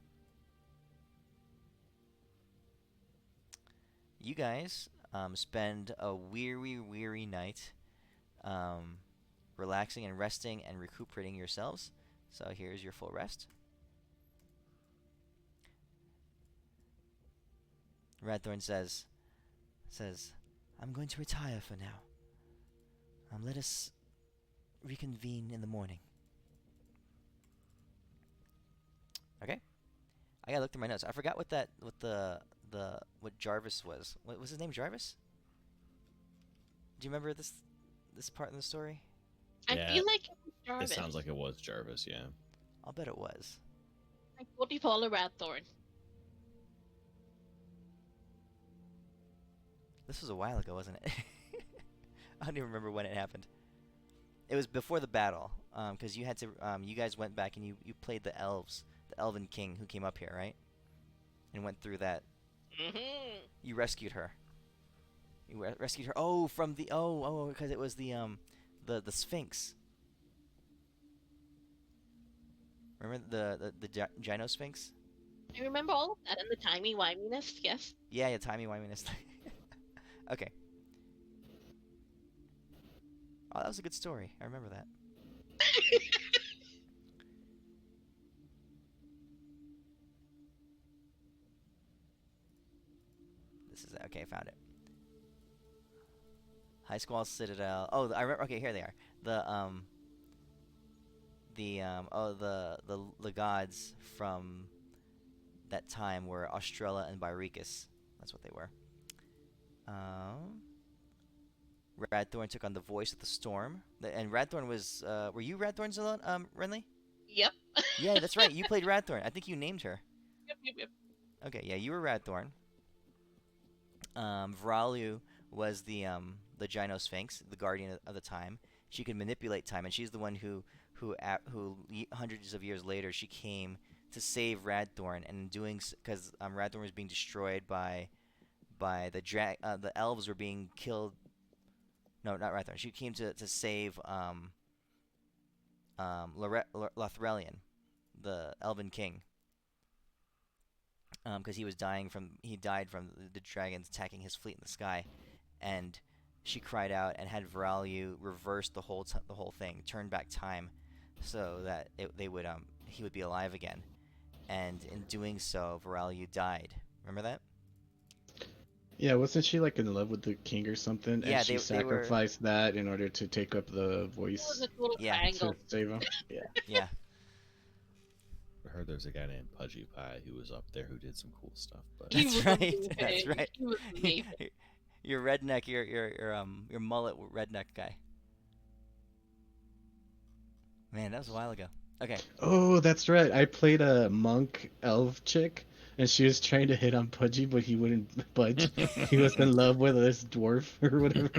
You guys spend a weary night relaxing and resting and recuperating yourselves. So here's your full rest. Radthorn says, "I'm going to retire for now. Let us reconvene in the morning." Okay. I gotta look through my notes. I forgot what Jarvis was. What was his name? Jarvis? Do you remember this part in the story? I Yeah, feel like it was Jarvis. It sounds like it was Jarvis, yeah. I'll bet it was. Like what do you call a Rathorn? This was a while ago, wasn't it? I don't even remember when it happened. It was before the battle, because you had to. You guys went back and you played the elves, the Elven King who came up here, right? And went through that. Mm-hmm. You rescued her. You rescued her. Oh, from the because it was the Sphinx. Remember the Gyno Sphinx? I remember all of that and the timey-wiminess, yes. Yeah, timey-wiminess. Okay. Oh, that was a good story. I remember that. This is okay. I found it. High Squall Citadel. Oh, I remember. Okay, here they are. The gods from that time were Austrella and Byricus. That's what they were. Radthorn took on the voice of the storm, and Radthorn was. Were you Radthorn's alone, Renly? Yep. Yeah, that's right. You played Radthorn. I think you named her. Yep. Okay, yeah, you were Radthorn. Vralu was the Gyno Sphinx, the guardian of the time. She could manipulate time, and she's the one who hundreds of years later she came to save Radthorn, and in doing because Radthorn was being destroyed by the elves were being killed. No, not Radthorn. She came to save Lothrelion, the Elven King, because he died from the dragons attacking his fleet in the sky, and she cried out and had Veralu reverse the whole thing, turn back time, so that he would be alive again. And in doing so, Veralu died. Remember that? Yeah, wasn't she like in love with the king or something? Yeah, and she they were. sacrificed that in order to take up the It was voice a total Yeah. triangle. to save him. Yeah. Yeah. I heard there's a guy named Pudgy Pie who was up there who did some cool stuff. But He That's was right. amazing. That's right. He was amazing. Your redneck, your mullet redneck guy. Man, that was a while ago. Okay. Oh, that's right. I played a monk elf chick, and she was trying to hit on Pudgy, but he wouldn't budge. He was in love with this dwarf or whatever.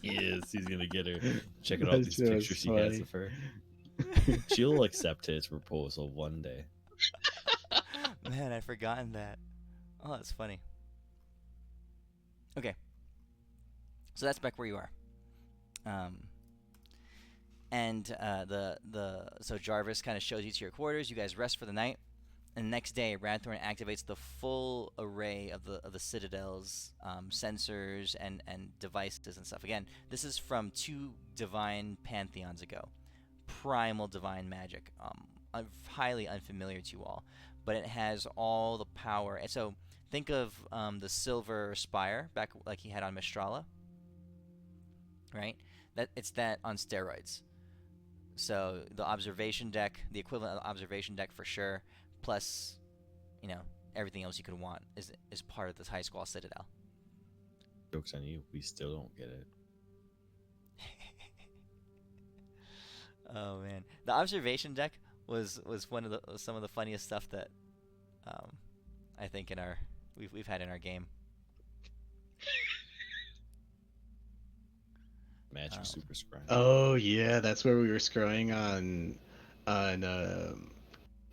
he is. He's gonna get her. Check out all That these shit was pictures he has funny. of her. She'll accept his proposal one day. Man, I'd forgotten that. Oh, that's funny. Okay. So that's back where you are. So Jarvis kind of shows you to your quarters. You guys rest for the night, and the next day, Radthorn activates the full array of the Citadel's sensors and devices and stuff. Again, this is from 2 divine pantheons ago, primal divine magic, highly unfamiliar to you all, but it has all the power. And so think of the silver spire back like he had on Mistrala, right? It's that on steroids. So the observation deck, the equivalent of the observation deck for sure, plus, everything else you could want is part of this High Squall Citadel. Joke's on you. We still don't get it. Oh man, the observation deck was some of the funniest stuff that I think we've had in our game. Magic Super Scry. Oh yeah, that's where we were scrolling on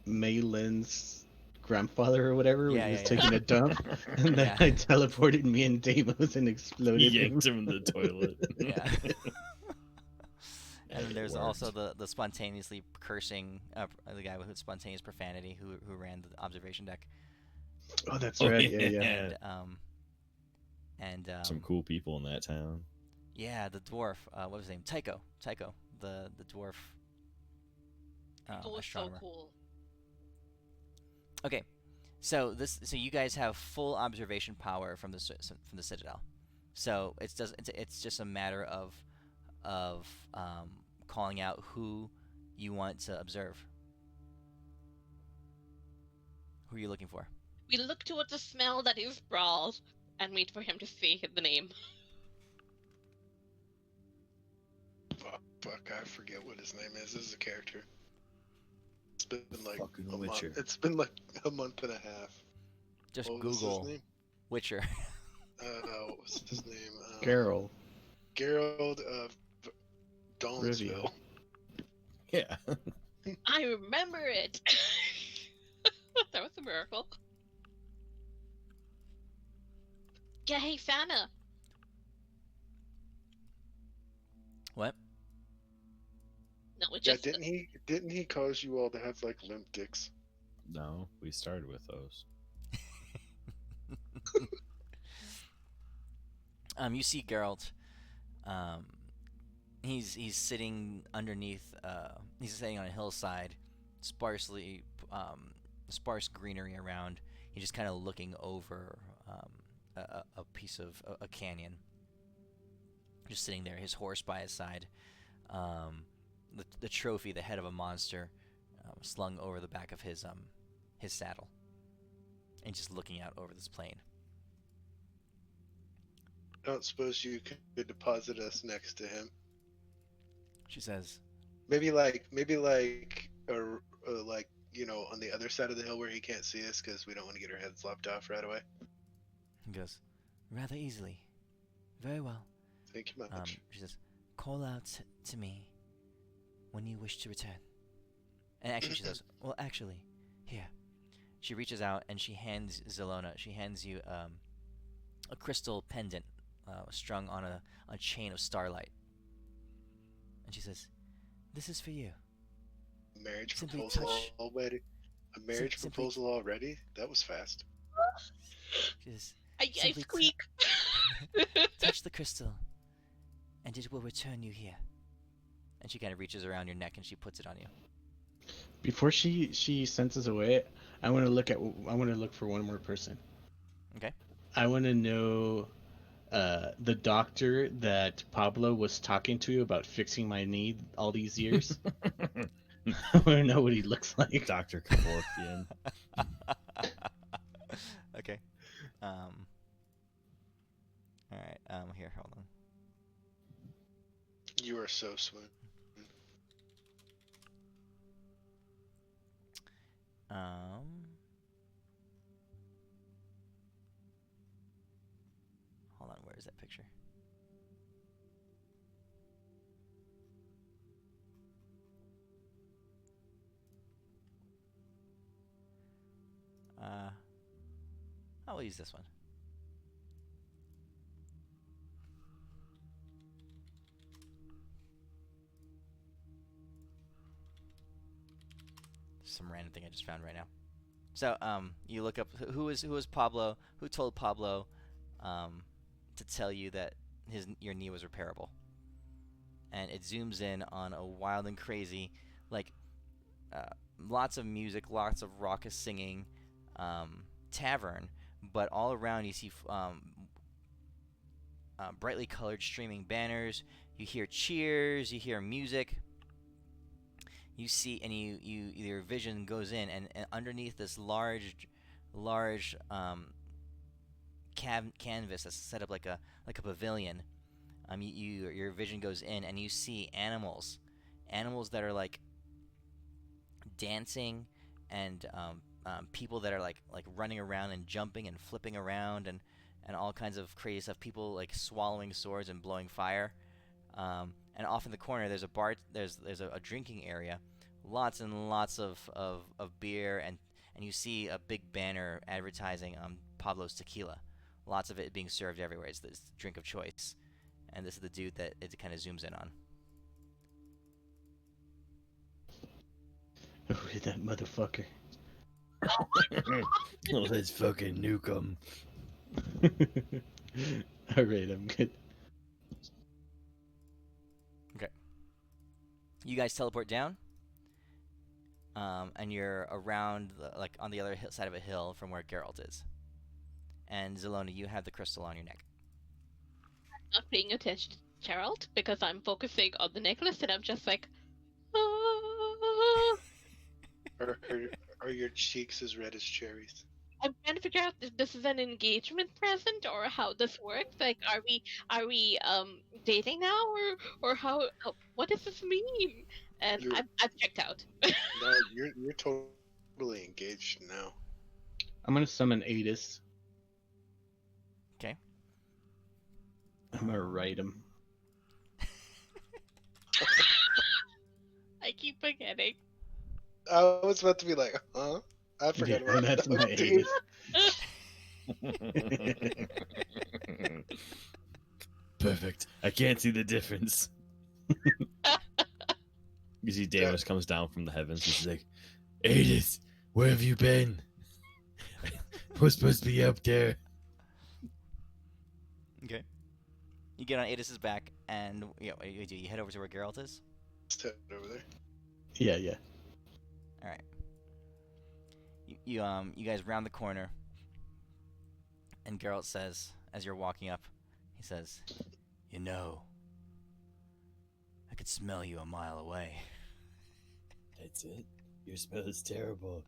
Maylin's grandfather or whatever when Yeah, he was yeah. taking a dump, and then Yeah. I teleported me and Deimos and exploded He him. yanked him in the toilet. Yeah. And then It there's worked. also the spontaneously cursing, the guy with spontaneous profanity who ran the observation deck. Oh, that's Oh, right. Yeah. And Some cool people in that town. yeah, the dwarf, what was his name? Tycho, the dwarf It was so astronomer. cool. Okay, so you guys have full observation power from the Citadel. So it's just a matter of calling out who you want to observe. Who are you looking for? We look towards the smell that is Brawl and wait for him to say the name. Fuck, I forget what his name is. This is a character. It's been like Fucking a month. Witcher. It's been like a month and a half. Just What was Google his name? Witcher. What was his name? Carol. Gerald of Donsville. Yeah. I remember it. That was a miracle. Yeah, hey Fana. What? No, it Yeah, just didn't he cause you all to have like limp dicks? No, we started with those. You see Geralt. He's sitting underneath. He's sitting on a hillside, sparse greenery around. He's just kind of looking over a piece of a canyon. Just sitting there, his horse by his side, the trophy, the head of a monster, slung over the back of his saddle, and just looking out over this plain. I don't suppose you could deposit us next to him. She says, Maybe like on the other side of the hill where he can't see us because we don't want to get our heads lopped off right away. he goes, rather easily. Very well. Thank you much. She says, call out to me when you wish to return. And actually she says, well, actually, here. She reaches out and she hands you a crystal pendant strung on a chain of starlight. And she says, this is for you. Marriage Simply proposal touch- already? A marriage simply- proposal already? That was fast. She says, I Simply squeak. touch the crystal, and it will return you here. And she kind of reaches around your neck and she puts it on you. Before she sends us away, I want to look for one more person. Okay. I want to know the doctor that Pablo was talking to about fixing my knee all these years. I want to know what he looks like. Dr. Kevorkian. Okay. All right. Here, hold on. You are so smooth. Hold on. Where is that picture? I'll use this one. Some random thing I just found right now. So, you look up who was Pablo? Who told Pablo, to tell you that your knee was repairable? And it zooms in on a wild and crazy, like, lots of music, lots of raucous singing, tavern, but all around you see brightly colored streaming banners. You hear cheers. You hear music. You see, and your vision goes in, and underneath this large canvas that's set up like a pavilion. Your vision goes in, and you see animals that are like dancing, and people that are like running around and jumping and flipping around, and all kinds of crazy stuff. People like swallowing swords and blowing fire. And off in the corner, there's a bar. There's a drinking area, lots and lots of beer, and you see a big banner advertising Pablo's tequila. Lots of it being served everywhere. It's this drink of choice, and this is the dude that it kind of zooms in on. Oh, that motherfucker. Let's fucking nuke him. All right, I'm good. Okay. You guys teleport down, and you're around like on the other side of a hill from where Geralt is. And Zelona, you have the crystal on your neck. Not paying attention to Gerald because I'm focusing on the necklace, and I'm just like, ah. Are your cheeks as red as cherries? I'm trying to figure out if this is an engagement present or how this works. Like, are we dating now, or what does this mean? And I've checked out. No, you're totally engaged now. I'm gonna summon Adis. Okay. I'm gonna write him. I keep forgetting. I was about to be like, huh? I forgot about that's that. my Dude. Adis. Perfect. I can't see the difference. You see Deimos comes down from the heavens. He's like, Adis, where have you been? We're supposed to be up there. Okay. You get on Adis's back, and you head over to where Geralt is. Just head over there. Yeah. All right. You guys round the corner, and Geralt says, as you're walking up, he says, "You know, I could smell you a mile away." That's it. Your smell is terrible.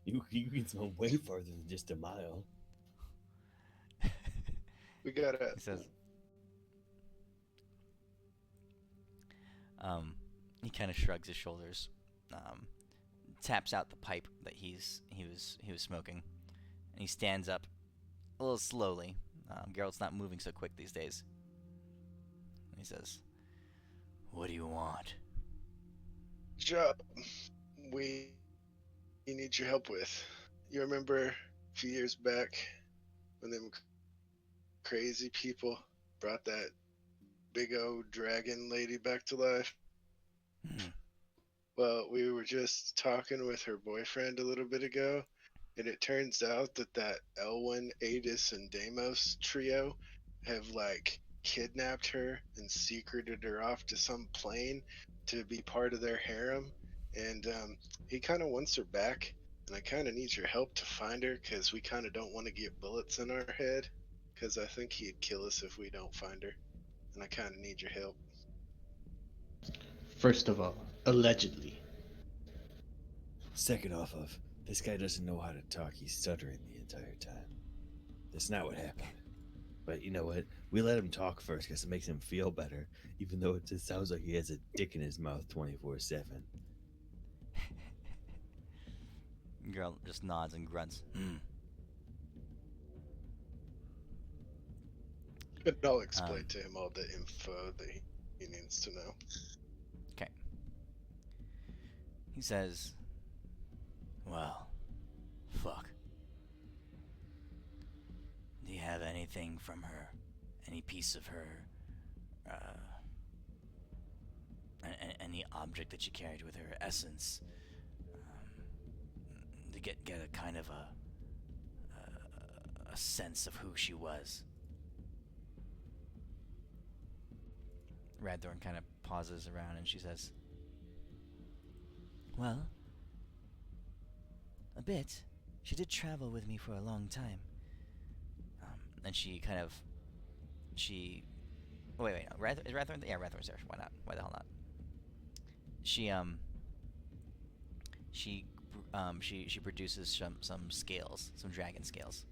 You can smell way farther than just a mile. We gotta. He says, he kind of shrugs his shoulders, taps out the pipe that he was smoking, and he stands up a little slowly. Geralt's not moving so quick these days. And he says, "What do you want?" Job we need your help with. You remember a few years back when them crazy people brought that big old dragon lady back to life? Well, we were just talking with her boyfriend a little bit ago, and it turns out that Elwyn, Adis, and Deimos trio have like kidnapped her and secreted her off to some plane to be part of their harem. And he kind of wants her back. And I kind of need your help to find her because we kind of don't want to get bullets in our head. Because I think he'd kill us if we don't find her. And I kind of need your help. First of all, allegedly. Second off of, this guy doesn't know how to talk. He's stuttering the entire time. That's not what happened. But you know what? We let him talk first because it makes him feel better, even though it just sounds like he has a dick in his mouth 24/7. Girl just nods and grunts. And I'll explain to him all the info that he needs to know. Okay. He says, well, fuck. Do you have anything from her? Any piece of her? Any object that she carried with her essence? To get a kind of a sense of who she was. Radthorn kind of pauses around and she says, well, a bit. She did travel with me for a long time. And she kind of, oh, wait, no. Is Radthorn? Yeah, Radthorn's there. Why not? Why the hell not? She produces some scales, some dragon scales.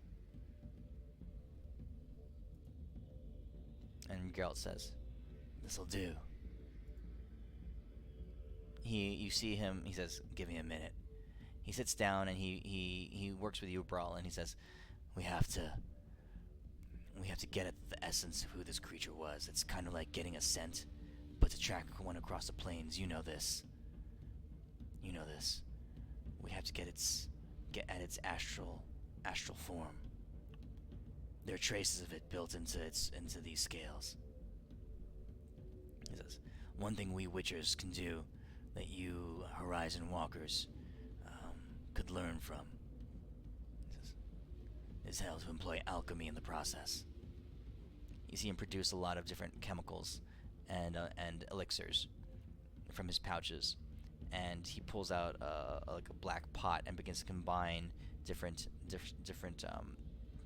And Geralt says, this'll do. You see him, he says, give me a minute. He sits down and he works with you, Brawl, and he says, we have to get at the essence of who this creature was. It's kind of like getting a scent, but to track one across the plains. You know this. We have to get at its astral form. There are traces of it built into these scales. He says, one thing we Witchers can do that you Horizon Walkers could learn from, he says, is how to employ alchemy in the process. You see him produce a lot of different chemicals and elixirs from his pouches, and he pulls out like a black pot and begins to combine different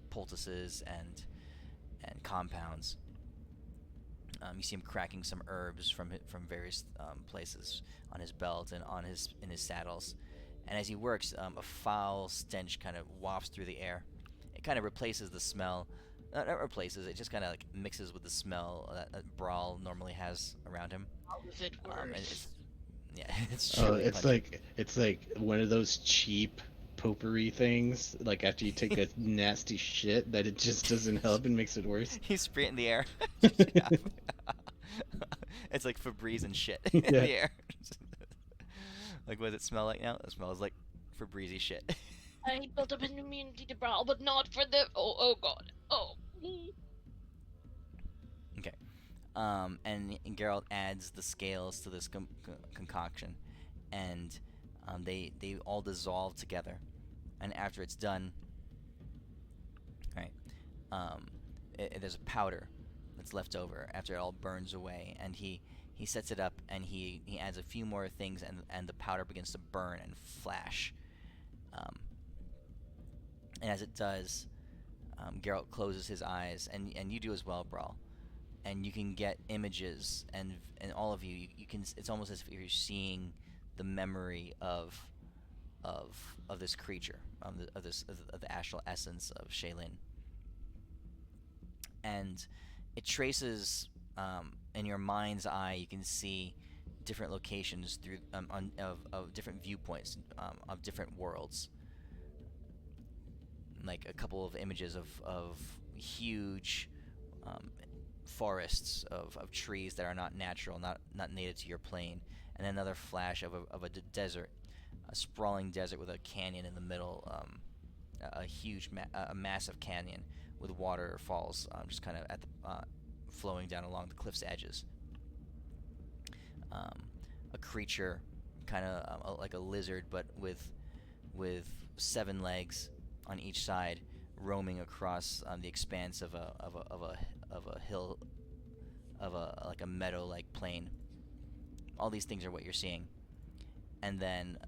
poultices and compounds. You see him cracking some herbs from various places on his belt and in his saddles, and as he works, a foul stench kind of wafts through the air. It kind of replaces the smell. Not replaces. It just kind of like mixes with the smell that Brawl normally has around him. How is it worse? It's Oh, really it's pungent. like one of those cheap potpourri things. Like after you take a nasty shit, that it just doesn't help and makes it worse. He's spraying in the air. It's like Febreze and shit in Yeah. the air. Like, what does it smell like now? It smells like Febreze shit. I built up an immunity to Brawl, but not for the. Oh God. Oh. Okay. And Geralt adds the scales to this concoction, and they all dissolve together. And after it's done, right, there's a powder that's left over after it all burns away, and he sets it up and he adds a few more things, and the powder begins to burn and flash. And as it does, Geralt closes his eyes, and you do as well, Brawl. And you can get images, and all of you can. It's almost as if you're seeing the memory of this creature, of the astral essence of Shaylin. And it traces in your mind's eye. You can see different locations through of different viewpoints of different worlds. Like a couple of images of huge forests of trees that are not natural, not native to your plane, and another flash of a desert, a sprawling desert with a canyon in the middle, a huge, massive canyon with waterfalls just kind of at the flowing down along the cliff's edges. A creature, kind of like a lizard, but with 7 legs on each side, roaming across the expanse of a of a meadow like plain. All these things are what you're seeing, and then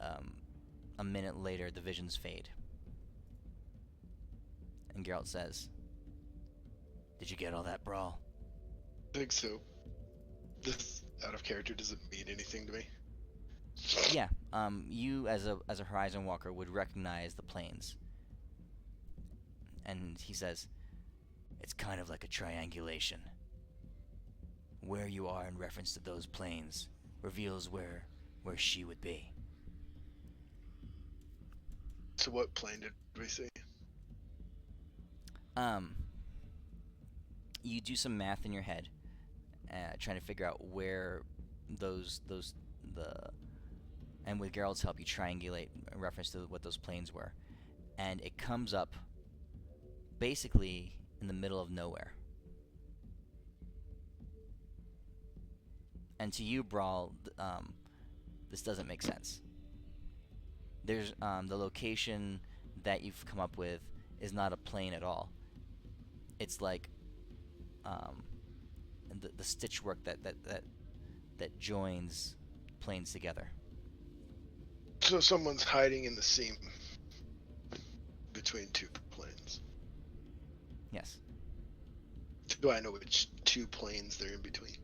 a minute later the visions fade, and Geralt says, "Did you get all that, Brawl?" I think so. This out of character doesn't mean anything to me. Yeah. You as a Horizon Walker would recognize the plains, and he says, "It's kind of like a triangulation. Where you are in reference to those plains reveals where she would be." So what plane did we see? You do some math in your head, trying to figure out where and with Geralt's help, you triangulate in reference to what those plains were, and it comes up basically in the middle of nowhere. And to you, Brawl, this doesn't make sense. There's the location that you've come up with is not a plain at all. It's like the stitch work that joins planes together. So someone's hiding in the seam between two planes. Yes. Do I know which two planes they're in between?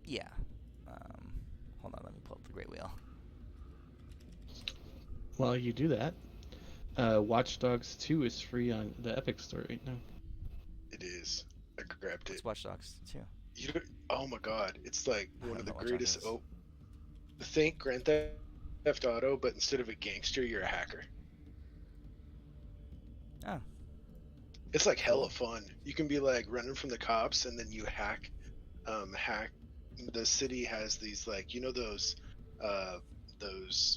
Yeah. Hold on, let me pull up the Great Wheel. While you do that, Watch Dogs 2 is free on the Epic Store right now. It is. I grabbed It's it. Watch Dogs 2. Oh my god, it's like I one don't of the know what greatest. genre Think Grand Theft Auto, but instead of a gangster, you're a hacker. Oh. It's like hella fun. You can be like running from the cops, and then you hack. The city has these like those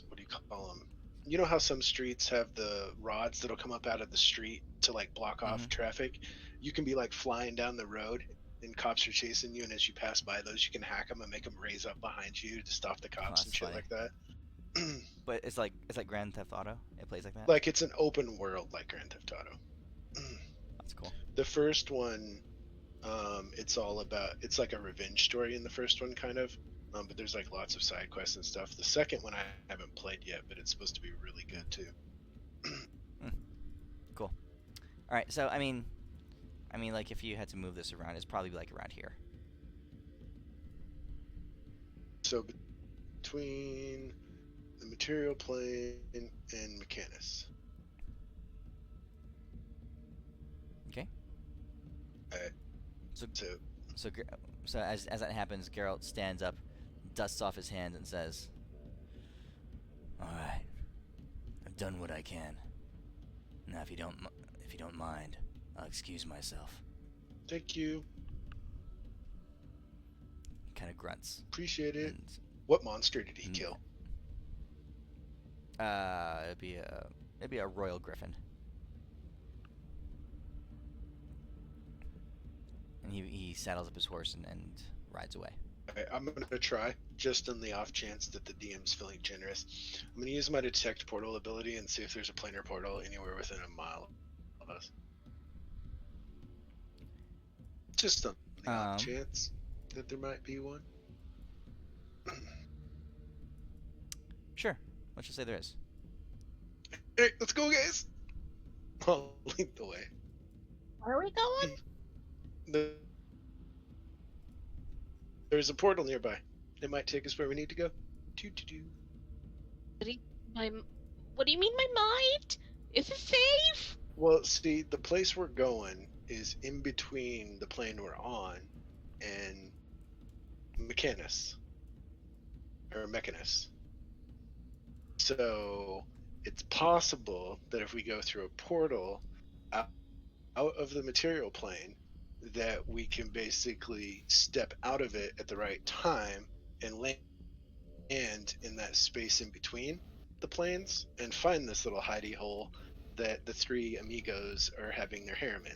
what do you call them? You know how some streets have the rods that'll come up out of the street to like block off traffic? You can be like flying down the road and cops are chasing you, and as you pass by those, you can hack them and make them raise up behind you to stop the cops and shit funny. like that. But it's like Grand Theft Auto. It plays like that. Like it's an open world like Grand Theft Auto. That's cool. The first one, it's like a revenge story in the first one, kind of. But there's like lots of side quests and stuff. The second one I haven't played yet, but it's supposed to be really good too. Cool. All right. So I mean, like if you had to move this around, it's probably like around here. So between the material plane and Mechanus. Okay. Alright. So as that happens, Geralt stands up, dusts off his hands, and says, "All right, I've done what I can. Now, if you don't mind, I'll excuse myself." Thank you. Kind of grunts. Appreciate it. And, What monster did he kill? it'd be a royal griffin. And he saddles up his horse and rides away. Alright, I'm gonna try, just on the off chance that the DM's feeling generous. I'm gonna use my detect portal ability and see if there's a planar portal anywhere within a mile of us. Just on the off chance that there might be one. Sure. Let's just say there is. Alright, let's go, guys! I'll lead the way. Where are we going? There's a portal nearby. It might take us where we need to go. What do you mean my mind? Is it safe? Well, see, the place we're going is in between the plane we're on and Mechanus. Or Mechanus. So it's possible that if we go through a portal out of the material plane, that we can basically step out of it at the right time and land in that space in between the planes and find this little hidey hole that the three amigos are having their harem in.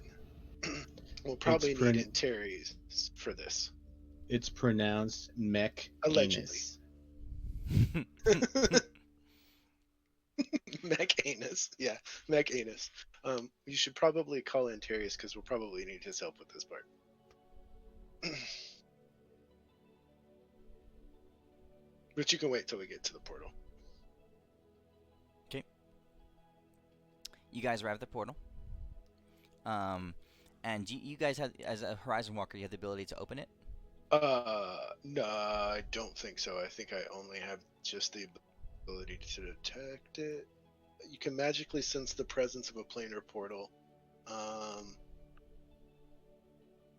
We'll probably need Antares for this. It's pronounced mech. Allegedly. Mech anus. Yeah, mech anus. You should probably call Antares because we'll probably need his help with this part. But you can wait till we get to the portal. You guys arrive at the portal. And you guys have, as a Horizon Walker, you have the ability to open it. No, I don't think so. I think I only have just the ability to detect it. You can magically sense the presence of a planar portal.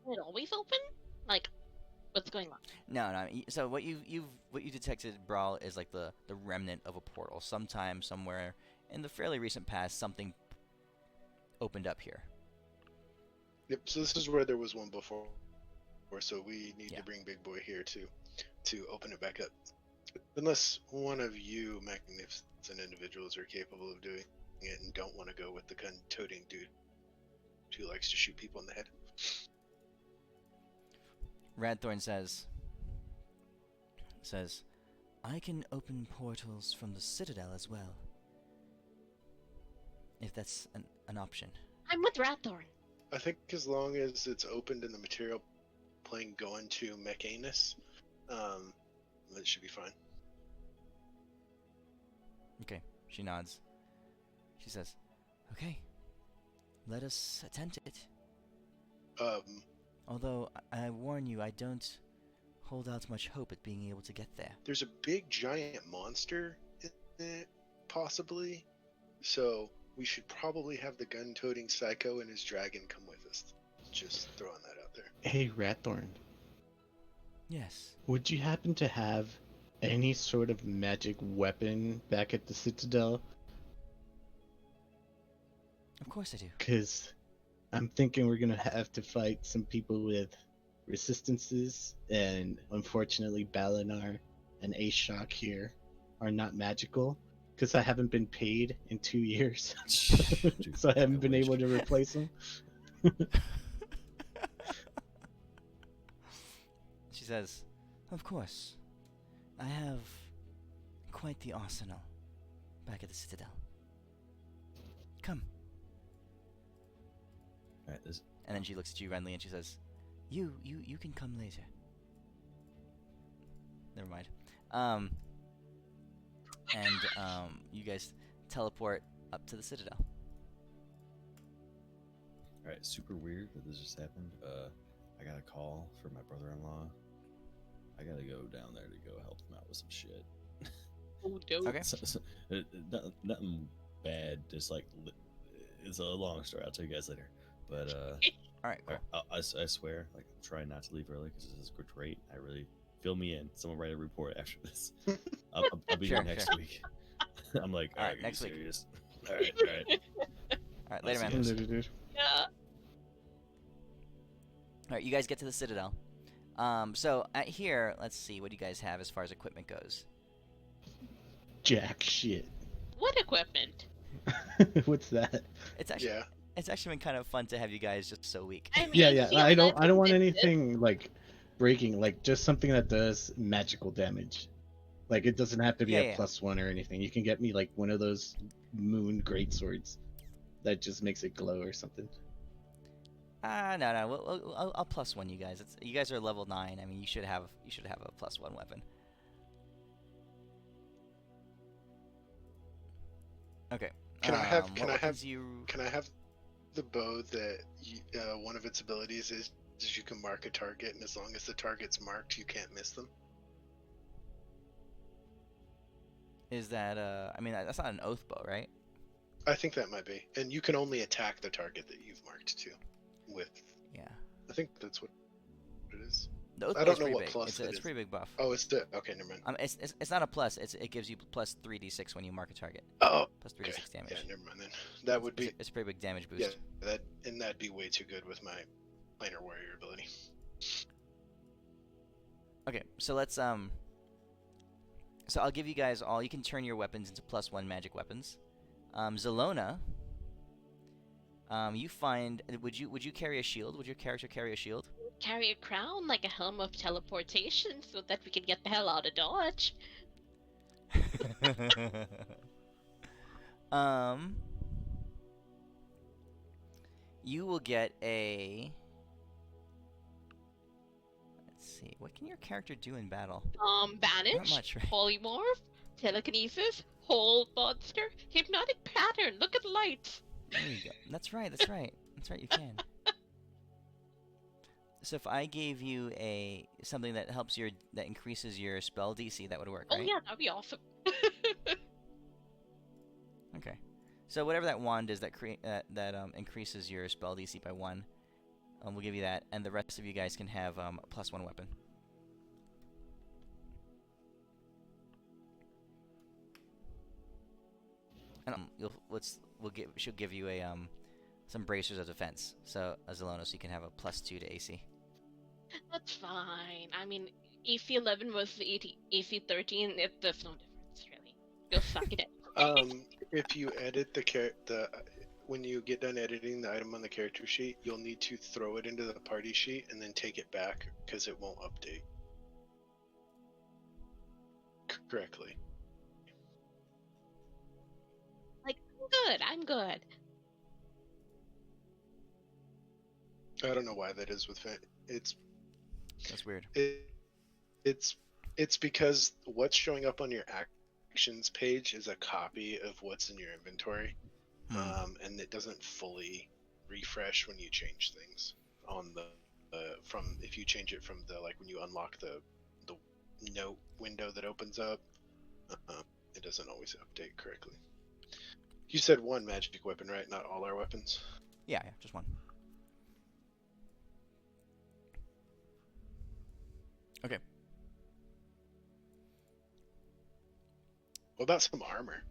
Is it always open? Like, what's going on? No. So what you detected, Brawl, is like the remnant of a portal. Sometime, somewhere in the fairly recent past, something opened up here. Yep. So this is where there was one before. So we need Yeah. to bring Big Boy here to open it back up. Unless one of you magnificent individuals are capable of doing it and don't want to go with the gun-toting dude who likes to shoot people in the head. Radthorn says, I can open portals from the Citadel as well. If that's an option. I'm with Rathorn. I think as long as it's opened in the material plane going to Mechanus, that should be fine. Okay, she nods. She says, okay, let us attempt it. Although, I warn you, I don't hold out much hope at being able to get there. There's a big giant monster in it, possibly. So we should probably have the gun-toting psycho and his dragon come with us. Just throwing that out there. Hey, Ratthorn, Yes. would you happen to have any sort of magic weapon back at the Citadel? Of course I do. Because I'm thinking we're gonna have to fight some people with resistances, and unfortunately Balinar and Ace Shock here are not magical, because I haven't been paid in 2 years. Dude, So I haven't I been wish. able to replace them. She says, of course. I have quite the arsenal back at the Citadel. Come. Alright, this And then she looks at you, Renly, and she says, You can come later. Never mind. You guys teleport up to the Citadel. alright, super weird that this just happened. I got a call from my brother-in-law. I gotta go down there to go help him out with some shit. Oh, dope. Okay. Nothing bad, just like it's a long story. I'll tell you guys later. But Alright, cool. I swear, like, I'm trying not to leave early because this is great. I really fill me in. Someone write a report after this. I'll be Sure, here next sure. week. I'm like, All right, alright, next week. serious? All right. Alright, later, I'll man. see you. Yeah. Alright, you guys get to the Citadel. So at here, let's see, what do you guys have as far as equipment goes? Jack shit. What equipment? What's that? It's actually Yeah. it's actually been kind of fun to have you guys just so weak. I mean, Yeah. he I don't want allegedly anything like breaking, like just something that does magical damage. Like it doesn't have to be Yeah, a yeah. +1 or anything. You can get me like one of those moon greatswords that just makes it glow or something. No. I'll plus one you guys. You guys are level 9. I mean, you should have a +1 weapon. Okay. Can I have what can I have weapons you? can I have the bow that one of its abilities is you can mark a target, and as long as the target's marked, you can't miss them. Is that I mean, that's not an oath bow, right? I think that might be, and you can only attack the target that you've marked too. With Yeah. I think that's what it is. The oath I bow don't is know pretty what big. plus It's it a is. pretty big buff. Oh, it's the okay. Never mind. It's not a plus. It gives you plus 3d6 when you mark a target. Oh, Plus okay. 3d6 damage. Yeah, never mind then. That would be It's a pretty big damage boost. yeah. That'd be way too good with my planar warrior ability. Okay, so let's so I'll give you guys all. You can turn your weapons into +1 magic weapons. Zelona, you find would you carry a shield? Would your character carry a shield? carry a crown like a helm of teleportation so that we can get the hell out of Dodge. You will get a see. What can your character do in battle? Banish, Not much, right? polymorph, telekinesis, hold monster, hypnotic pattern. Look at the lights. There you go. That's right. That's right. That's right. You can. So if I gave you something that that increases your spell DC, that would work, Oh right? yeah, that'd be awesome. Okay. So whatever that wand is that increases your spell DC by 1, we'll give you that, and the rest of you guys can have a +1 weapon. And she'll give you some bracers of defense. So Zelona, so you can have a +2 to AC. That's fine. I mean, AC 11 versus AC 13, there's no difference really. You'll suck it in. If you edit when you get done editing the item on the character sheet, you'll need to throw it into the party sheet and then take it back because it won't update correctly. Like, I'm good. I don't know why that is with That's weird. It's because what's showing up on your actions page is a copy of what's in your inventory, and it doesn't fully refresh when you change things on if you change it from when you unlock the note window that opens up, it doesn't always update correctly. You said one magic weapon, right? Not all our weapons. Yeah, just one. Okay. What about some armor?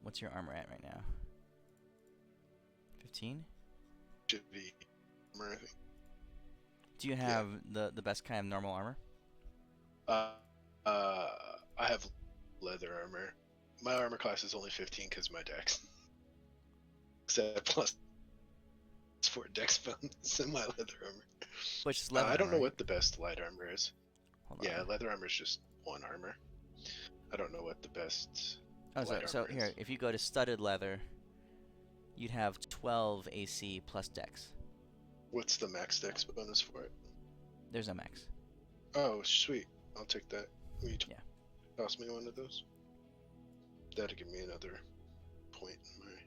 What's your armor at right now? 15? Should be armor, I think. Do you have the best kind of normal armor? I have leather armor. My armor class is only 15 because my dex. Except plus 4 dex bonus in my leather armor. Which is leather I don't armor, know right? what the best light armor is. Hold Yeah, on. leather armor is just 1 armor. I don't know what the best Oh, light so armor here, is. if you go to studded leather, you'd have 12 AC plus dex. What's the max dex bonus for it? There's no max. Oh, sweet. I'll take that. Will you Yeah. toss me one of those? That'll give me another point in my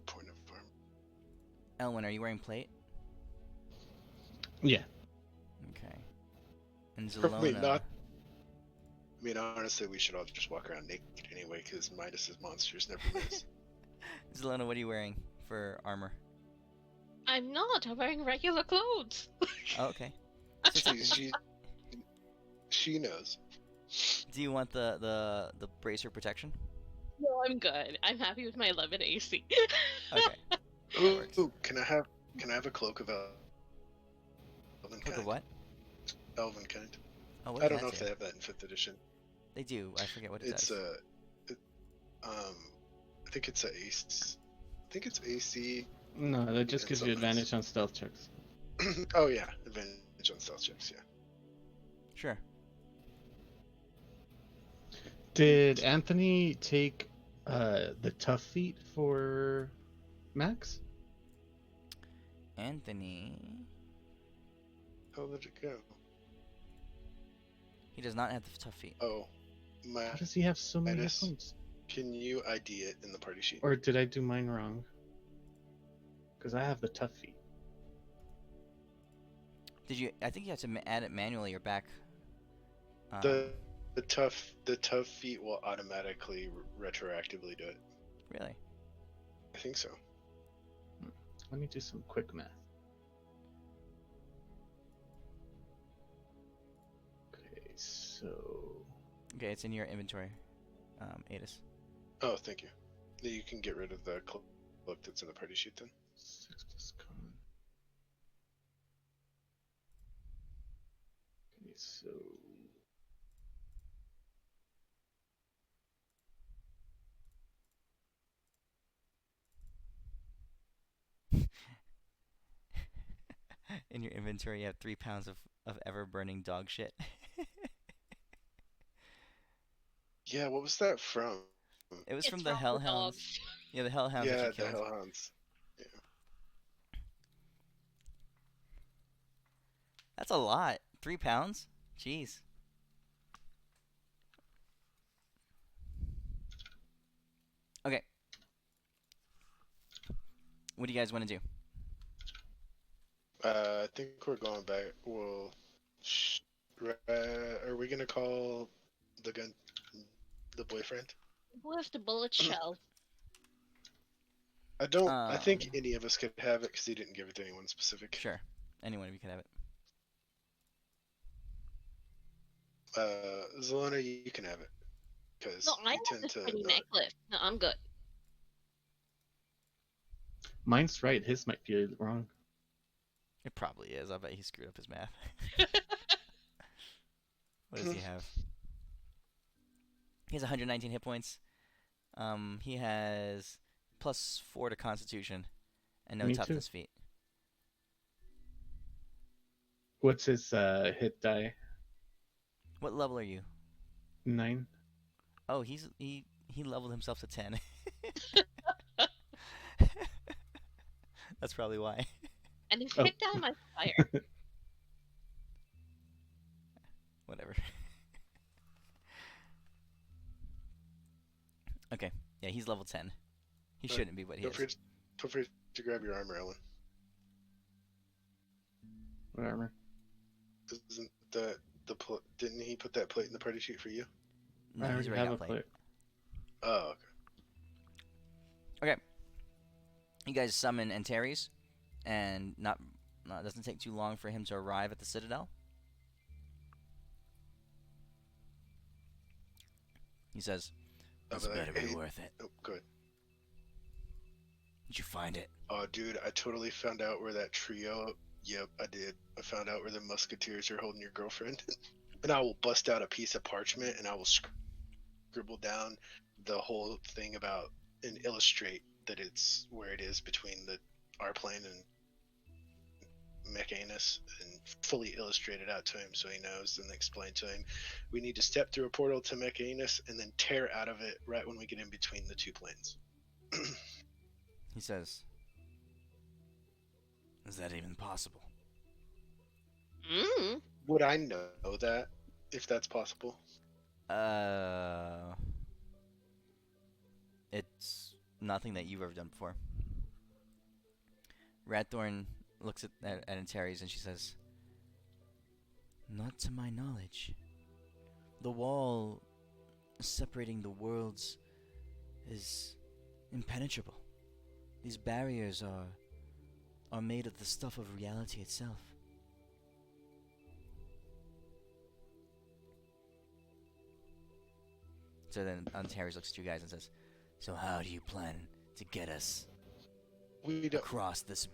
point of armor. Elwyn, are you wearing plate? Yeah. Okay. And Probably Zelona... not. I mean, honestly, we should all just walk around naked anyway, because Midas's monsters never miss. Zelona, what are you wearing for armor? I'm not. I'm wearing regular clothes. Oh, okay. She knows. Do you want the bracer protection? No, I'm good. I'm happy with my 11 AC. Okay. Ooh, can I have a cloak of elven Cloak kind? of what? Elven kind. Oh, what I does don't that know if do? they have that in 5th edition. They do. I forget what it It's does. I think it's ace. I think it's AC. No, that just And gives you something else. advantage on stealth checks. Oh yeah, advantage on stealth checks. Yeah. Sure. Did Anthony take the tough feat for Max? Anthony... How did it go? He does not have the tough feet. Oh, How does he have so many hit Midas. points? Can you ID it in the party sheet? Or did I do mine wrong? Because I have the tough feat. Did you... I think you have to add it manually or back... The tough feat will automatically retroactively do it. Really? I think so. Let me do some quick math. Okay, so... Okay, it's in your inventory, Adis. Oh, thank you. You can get rid of the cloak that's in the party sheet then. 6 plus con. Okay, so... In your inventory, you have 3 pounds of ever-burning dog shit. Yeah, what was that from? It was It's from the from Hellhounds. dogs. Yeah, the Hellhounds that Yeah, you the killed. Hellhounds. That's a lot. 3 pounds? Jeez. Okay. What do you guys want to do? I think we're going back. Well, are we gonna call the gun the boyfriend? Who has the bullet shell? I think any of us could have it because he didn't give it to anyone specific. Sure. Any one of you can have it. Zelona, you can have it because No, I you want tend this to pretty not. necklace. No, I'm good. Mine's right. His might be wrong. It probably is. I bet he screwed up his math. What does he have? He has 119 hit points. He has +4 to Constitution and no Me too. toughness feat. What's his hit die? What level are you? 9. Oh, he leveled himself to 10. That's probably why. And his Oh. hit die might fire. Whatever. Okay. Yeah, he's level 10. He shouldn't be, but he Feel is. free to grab your armor, Ellen. What armor? Isn't that didn't he put that plate in the party sheet for you? No, I he's already already have got a plate. plate. Oh, okay. Okay. You guys summon Antares, and it doesn't take too long for him to arrive at the Citadel. He says, I'll "This be like, better be "Hey." worth it. Oh, good. Did you find it?" Oh, dude, I totally found out where that trio. Yep, I did. I found out where the Musketeers are holding your girlfriend. And I will bust out a piece of parchment and I will scribble down the whole thing about and illustrate that it's where it is between our plane and Mechanus, and fully illustrate it out to him so he knows, and explain to him we need to step through a portal to Mechanus and then tear out of it right when we get in between the two planes. He says, "Is that even possible?" Mm. Would I know that if that's possible? It's nothing that you've ever done before. Radthorn looks at Antares and she says, "Not to my knowledge. The wall separating the worlds is impenetrable. These barriers are made of the stuff of reality itself." So then Antares looks at you guys and says, "So how do you plan to get us We don't. across this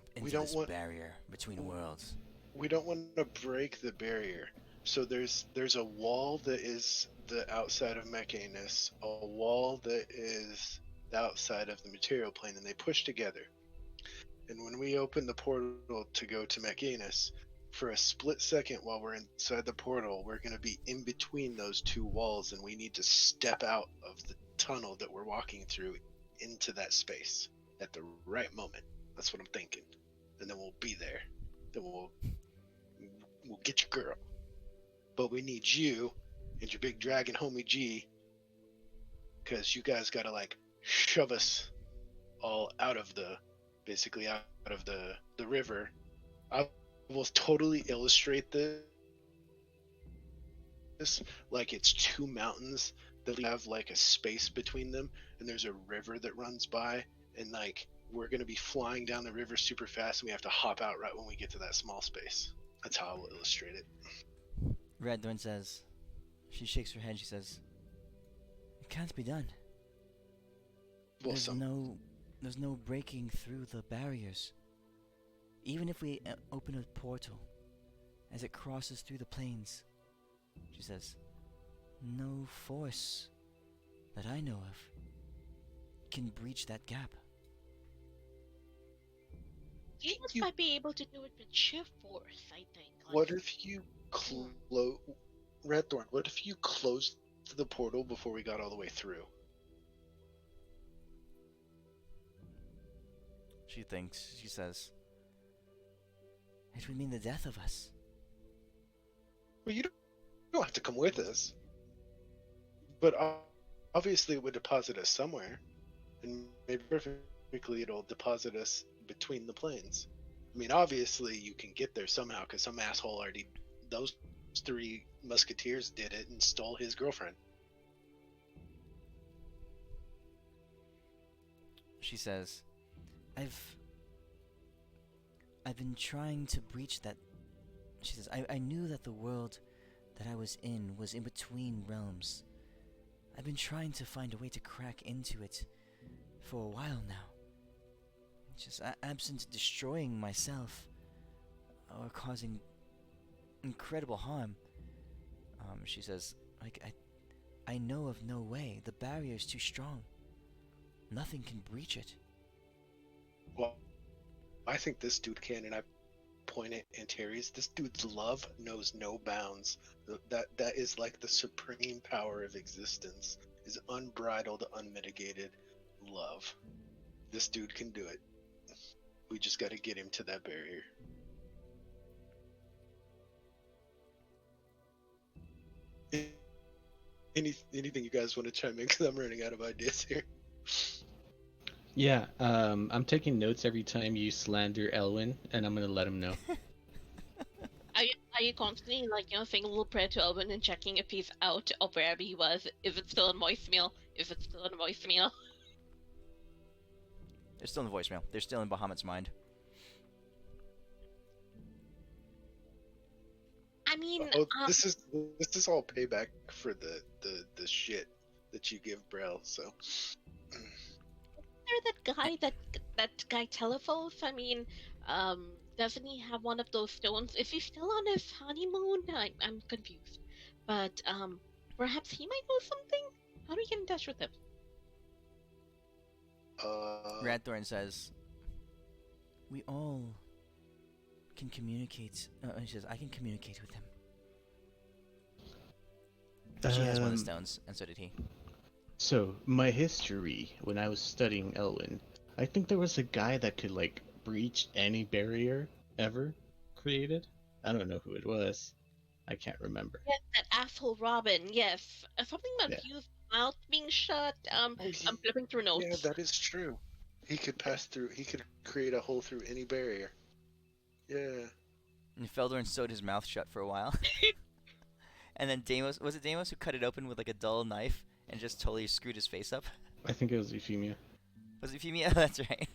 barrier between worlds?" We don't want to break the barrier. So there's a wall that is the outside of Mechanus, a wall that is the outside of the material plane, and they push together. And when we open the portal to go to Mechanus, for a split second while we're inside the portal, we're going to be in between those two walls, and we need to step out of the tunnel that we're walking through into that space at the right moment. That's what I'm thinking. And then we'll be there. Then we'll get your girl. But we need you and your big dragon homie G, because you guys got to like shove us all out of the river. I will totally illustrate this like it's two mountains that have like a space between them, and there's a river that runs by, and like we're gonna be flying down the river super fast, and we have to hop out right when we get to that small space. That's how I will illustrate it. Radthorn says, she shakes her head, she says, "It can't be done. Well, There's no breaking through the barriers. Even if we open a portal, as it crosses through the plains," she says, "no force that I know of can breach that gap." Genius might be able to do it with shift force, I think. Like, What if you Redthorn? What if you closed the portal before we got all the way through? She thinks, she says, "It would mean the death of us. Well, you don't have to come with us, but obviously it would deposit us somewhere, and maybe perfectly it'll deposit us between the planes. I mean, obviously you can get there somehow because some asshole already, those 3 musketeers did it and stole his girlfriend. She says, I've been trying to breach that. She says, I knew that the world that I was in between realms. I've been trying to find a way to crack into it for a while now. Just absent destroying myself or causing incredible harm. She says, like, I know of no way. The barrier is too strong. Nothing can breach it. Well, I think this dude can, and I point at Antares. This dude's love knows no bounds. That is like the supreme power of existence, is unbridled, unmitigated love. This dude can do it. We just got to get him to that barrier. Anything you guys want to chime in? Because I'm running out of ideas here. Yeah, I'm taking notes every time you slander Elwin, and I'm gonna let him know. Are you constantly saying a little prayer to Elvin and checking if he's out of wherever he was, if it's still in voicemail, if it's still in voicemail? They're still in the voicemail. They're still in Bahamut's mind. I mean, This is all payback for the shit that you give Brel. So that guy Telephos. I mean, doesn't he have one of those stones? Is he still on his honeymoon? I'm confused. But perhaps he might know something. How do we get in touch with him? Radthorn says, we all can communicate. She says, I can communicate with him. She has one of the stones, and so did he. So, my history, when I was studying Elwin, I think there was a guy that could, breach any barrier ever created. I don't know who it was. I can't remember. Yes, that asshole Robin, yes. Something about Hugh's mouth being shut. I'm flipping through notes. Yeah, that is true. He could pass through. He could create a hole through any barrier. Yeah. And Feldorn sewed his mouth shut for a while. And then Deimos, was it Deimos who cut it open with a dull knife and just totally screwed his face up? I think it was Euphemia. Was it Euphemia? That's right.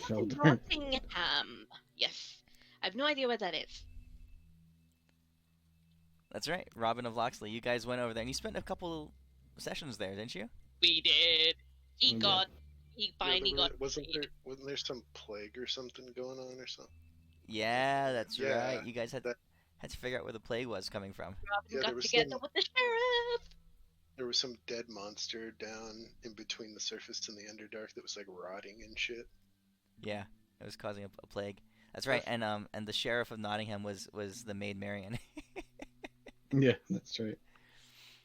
Feldorn. Nottingham. Yes. I have no idea what that is. That's right. Robin of Loxley. You guys went over there and you spent a couple sessions there, didn't you? We did. He finally got. Wasn't there some plague or something going on or something? Yeah, that's Yeah, right. You guys had to figure out where the plague was coming from. Robin got together with the sheriff. There was some dead monster down in between the surface and the Underdark that was rotting and shit. Yeah, it was causing a plague. That's right. And the sheriff of Nottingham was the Maid Marian. Yeah, that's right.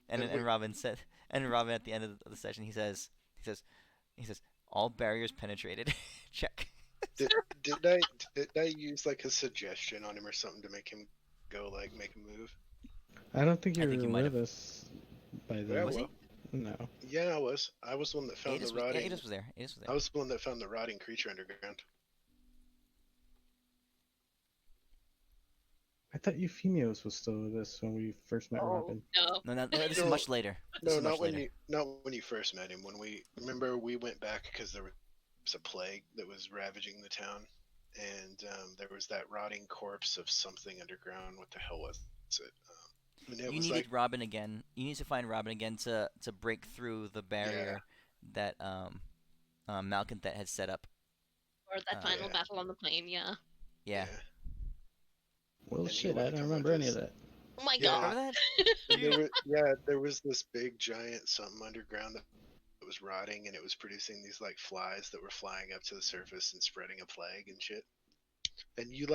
And Robin said, Robin at the end of the session, he says, all barriers penetrated. Check. Did I use a suggestion on him or something to make him go make a move? I don't think you were might with have. us by then. Yeah, Was he? No. Yeah, I was. I was the one that found the rotting. Adis was there. Adis was there. I was the one that found the rotting creature underground. I thought Euphemia was still with us when we first met Robin. No. No, this is much later. No, not when you first met him. When we went back because there was a plague that was ravaging the town, and there was that rotting corpse of something underground. What the hell was it? You needed Robin again. You need to find Robin again to break through the barrier that Malconthet had set up. Or that final battle on the plane, yeah. Yeah. Well, And shit, he I went don't over remember any this. of that. Oh my Yeah. god. Remember that? There was this big giant something underground that was rotting, and it was producing these flies that were flying up to the surface and spreading a plague and shit. And you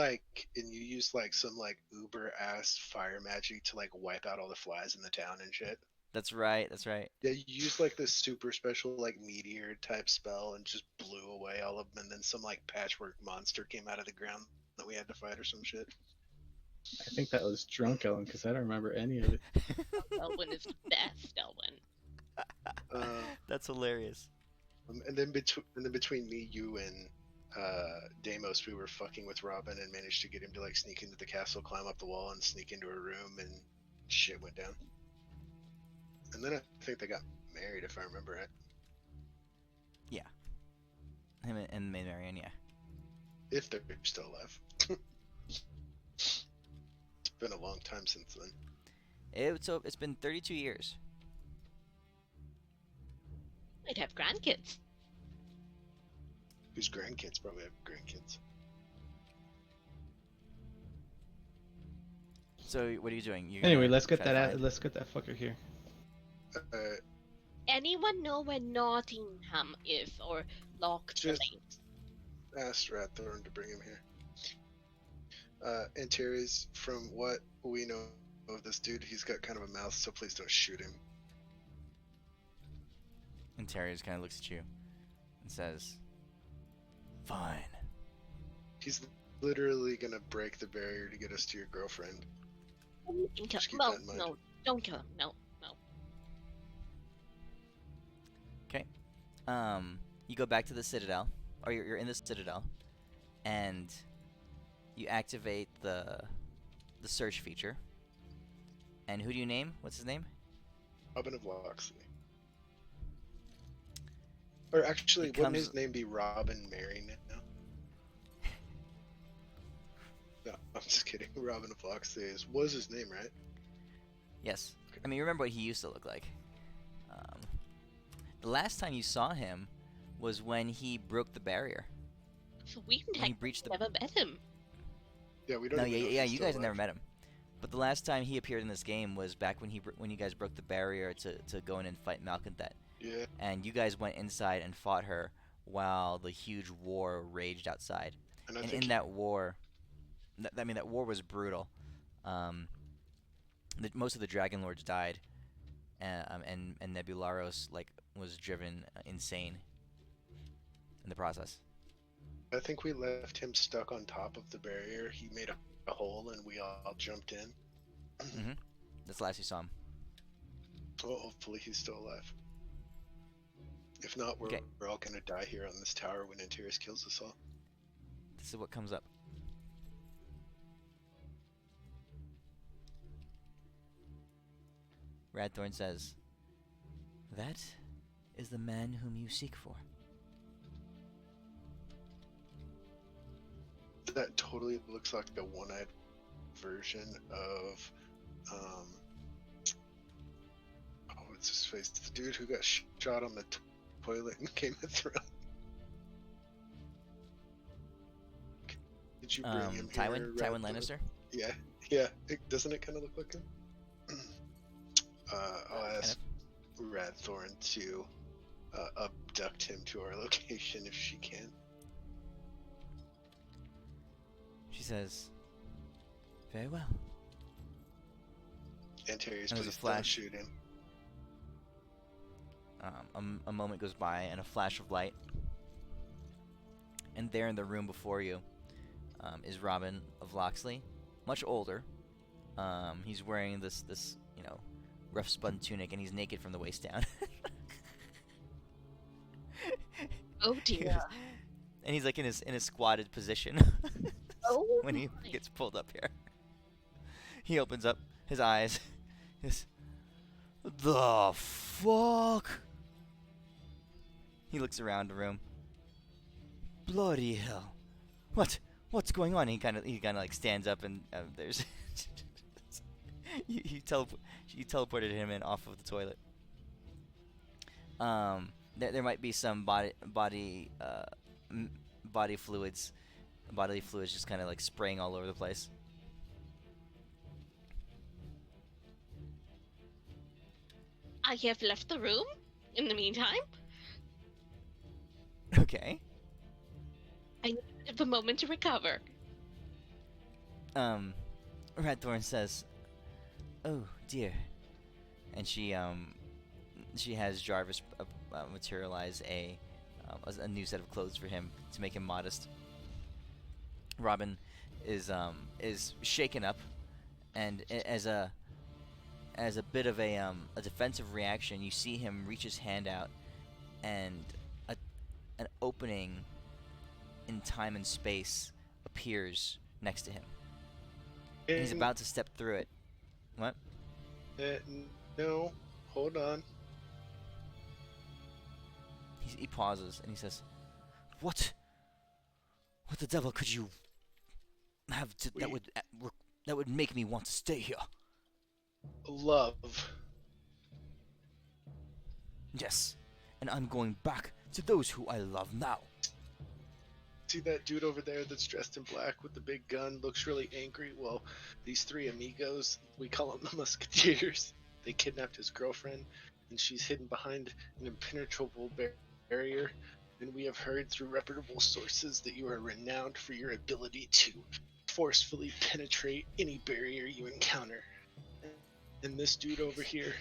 used some uber ass fire magic to wipe out all the flies in the town and shit. That's right. Yeah, you used this super special meteor type spell and just blew away all of them, and then some patchwork monster came out of the ground that we had to fight or some shit. I think that was drunk Ellen because I don't remember any of it. Elwyn is the best, Elwyn. That's hilarious. And then between me, you, and Deimos, we were fucking with Robin and managed to get him to like sneak into the castle, climb up the wall, and sneak into a room, and shit went down. And then I think they got married, if I remember right. Him and Maid Marian, yeah. If they're still alive. It's been a long time since then. It's been 32 years. Might have grandkids. Whose grandkids probably have grandkids. So what are you doing? Anyway, let's get that fucker here. Anyone know where Nottingham is or Loch Just- Lane? Asked Ratthorn to bring him here. And Terry's, from what we know of this dude, he's got kind of a mouth, so please don't shoot him. And Terry just kind of looks at you and says, "Fine." He's literally gonna break the barrier to get us to your girlfriend. Just keep No, that in mind. no, don't kill him. No, no. You go back to the Citadel, or you're in the Citadel, and you activate the search feature. And who do you name? What's his name? Robin of Locksley. Or actually, It wouldn't comes- his name be Robin Mary now? No, I'm just kidding. Robin of Locksley was his name, right? Yes. I mean, you remember what he used to look like. The last time you saw him was when he broke the barrier. So we When he breached the. never met him. Yeah, we don't. No, even know if yeah, he's you still guys have never alive. met him. But the last time he appeared in this game was back when when you guys broke the barrier to go in and fight Malconthet. Yeah, And you guys went inside and fought her while the huge war raged outside. and I And think in that war, that war was brutal. Most of the Dragon Lords died, and Nebularos was driven insane in the process. I think we left him stuck on top of the barrier. He made a hole, and we all jumped in. That's the last you saw him. Well, hopefully he's still alive. If not, we're Okay. all gonna die here on this tower when Antares kills us all. This is what comes up. Radthorn says, "That is the man whom you seek for." That totally looks like the one-eyed version of, what's his face? The dude who got shot on the toilet in Game of Thrones. Did you bring him here? Tywin Ratthorn? Lannister. Yeah. Doesn't it kind of look like him? I'll ask Radthorn to abduct him to our location if she can. She says, "Very well." Antares, And there's a please don't flash. shoot him. A moment goes by, and a flash of light. And there in the room before you is Robin of Locksley, much older. He's wearing this rough spun tunic, and he's naked from the waist down. Oh dear. And he's like in his squatted position Oh when he my. gets pulled up here. He opens up his eyes. His, the fuck? He looks around the room. Bloody hell! What's going on? He kind of like stands up, and there's you teleported him in off of the toilet. There might be some bodily fluids just kind of like spraying all over the place. I have left the room in the meantime. Okay. I have a moment to recover. Radthorn says, "Oh dear," and she has Jarvis materialize a new set of clothes for him to make him modest. Robin is shaken up, and as a bit of a defensive reaction, you see him reach his hand out, and a, an opening in time and space appears next to him. And he's about to step through it. What? No, hold on. He pauses and he says, "What? What the devil could you have that would make me want to stay here?" Love. Yes, and I'm going back to those who I love now. See that dude over there that's dressed in black with the big gun, looks really angry? Well, these three amigos, we call them the Musketeers. They kidnapped his girlfriend, and she's hidden behind an impenetrable barrier. And we have heard through reputable sources that you are renowned for your ability to forcefully penetrate any barrier you encounter. And this dude over here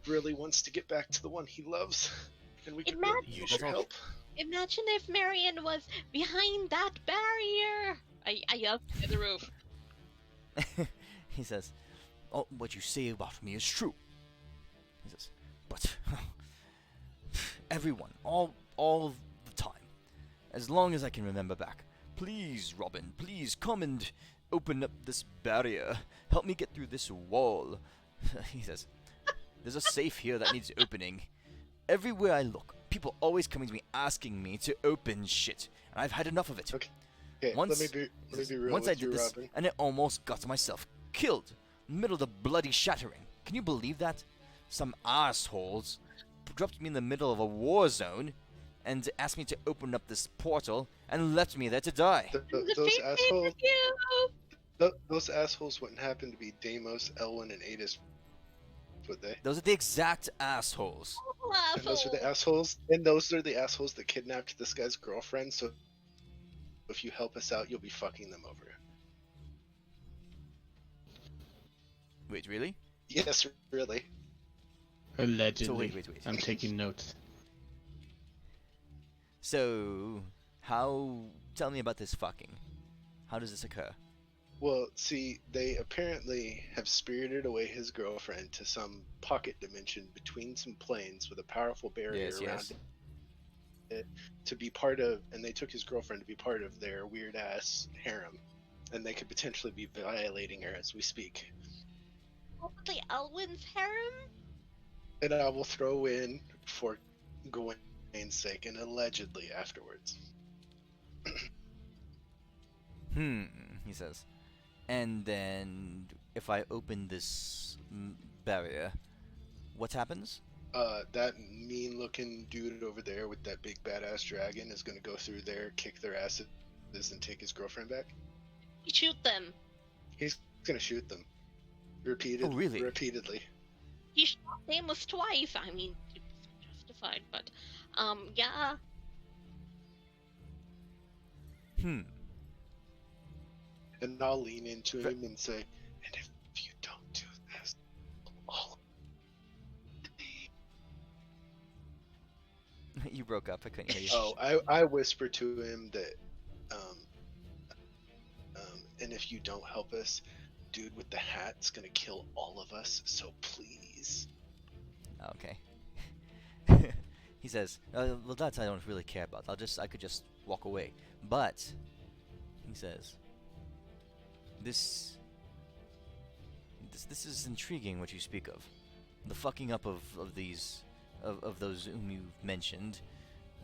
really wants to get back to the one he loves, and we can really use your help. Imagine if Marion was behind that barrier! I yelled to the roof. He says, "Oh, what you say about me is true." He says, "But everyone, all the time, as long as I can remember back, please, Robin, please come and open up this barrier. Help me get through this wall." He says, "There's a safe here that needs opening. Everywhere I look, people always coming to me asking me to open shit, and I've had enough of it." Okay, Once, let me be real once with I did you, this, Robin. and it almost got myself killed, in the middle of the bloody shattering. Can you believe that? Some assholes dropped me in the middle of a war zone, and asked me to open up this portal, and left me there to die. Those assholes. Those assholes wouldn't happen to be Deimos, Elwyn, and Adis, would they? Those are the exact assholes. And those are the assholes. And those are the assholes that kidnapped this guy's girlfriend. So if you help us out, you'll be fucking them over. Wait, really? Yes, really. Allegedly. So wait. I'm taking notes. So, tell me about this fucking. How does this occur? Well, see, they apparently have spirited away his girlfriend to some pocket dimension between some planes with a powerful barrier around it to be part of, and they took his girlfriend to be part of their weird ass harem, and they could potentially be violating her as we speak. Probably Elwyn's harem? And I will throw in, for Gawain's sake, and allegedly afterwards. He says. And then, if I open this barrier, what happens? That mean-looking dude over there with that big badass dragon is gonna go through there, kick their asses, and take his girlfriend back. You shoot them. He's gonna shoot them. Oh, really? Repeatedly. He shot Deimos twice. I mean, it was justified, but, yeah. And I'll lean into him and say, and if you don't do this, all You broke up. I couldn't hear you. Oh, I whisper to him that, and if you don't help us, dude with the hat's gonna kill all of us, so please. Okay. He says, "Well, that I don't really care about. I could just walk away." But he says, "This is intriguing. What you speak of, the fucking up of those whom you've mentioned,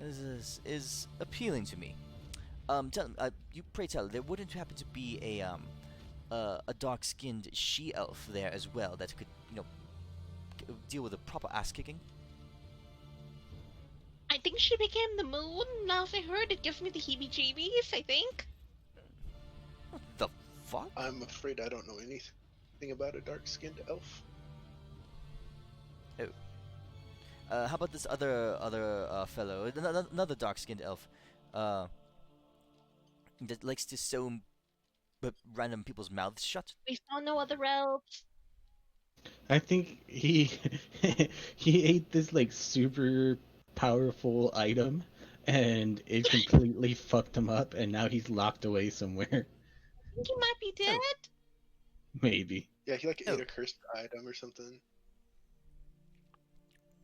is appealing to me. Pray tell, there wouldn't happen to be a dark-skinned she-elf there as well that could, deal with a proper ass-kicking?" I think she became the moon. Now I heard it gives me the heebie-jeebies, I think. What the fuck? I'm afraid I don't know anything about a dark-skinned elf. How about this other fellow, another dark-skinned elf, that likes to sew random people's mouths shut? We saw no other elves. I think he he ate this like super powerful item and it completely fucked him up and now he's locked away somewhere. think he might be dead. Maybe. Yeah, he like Oh. ate a cursed item or something.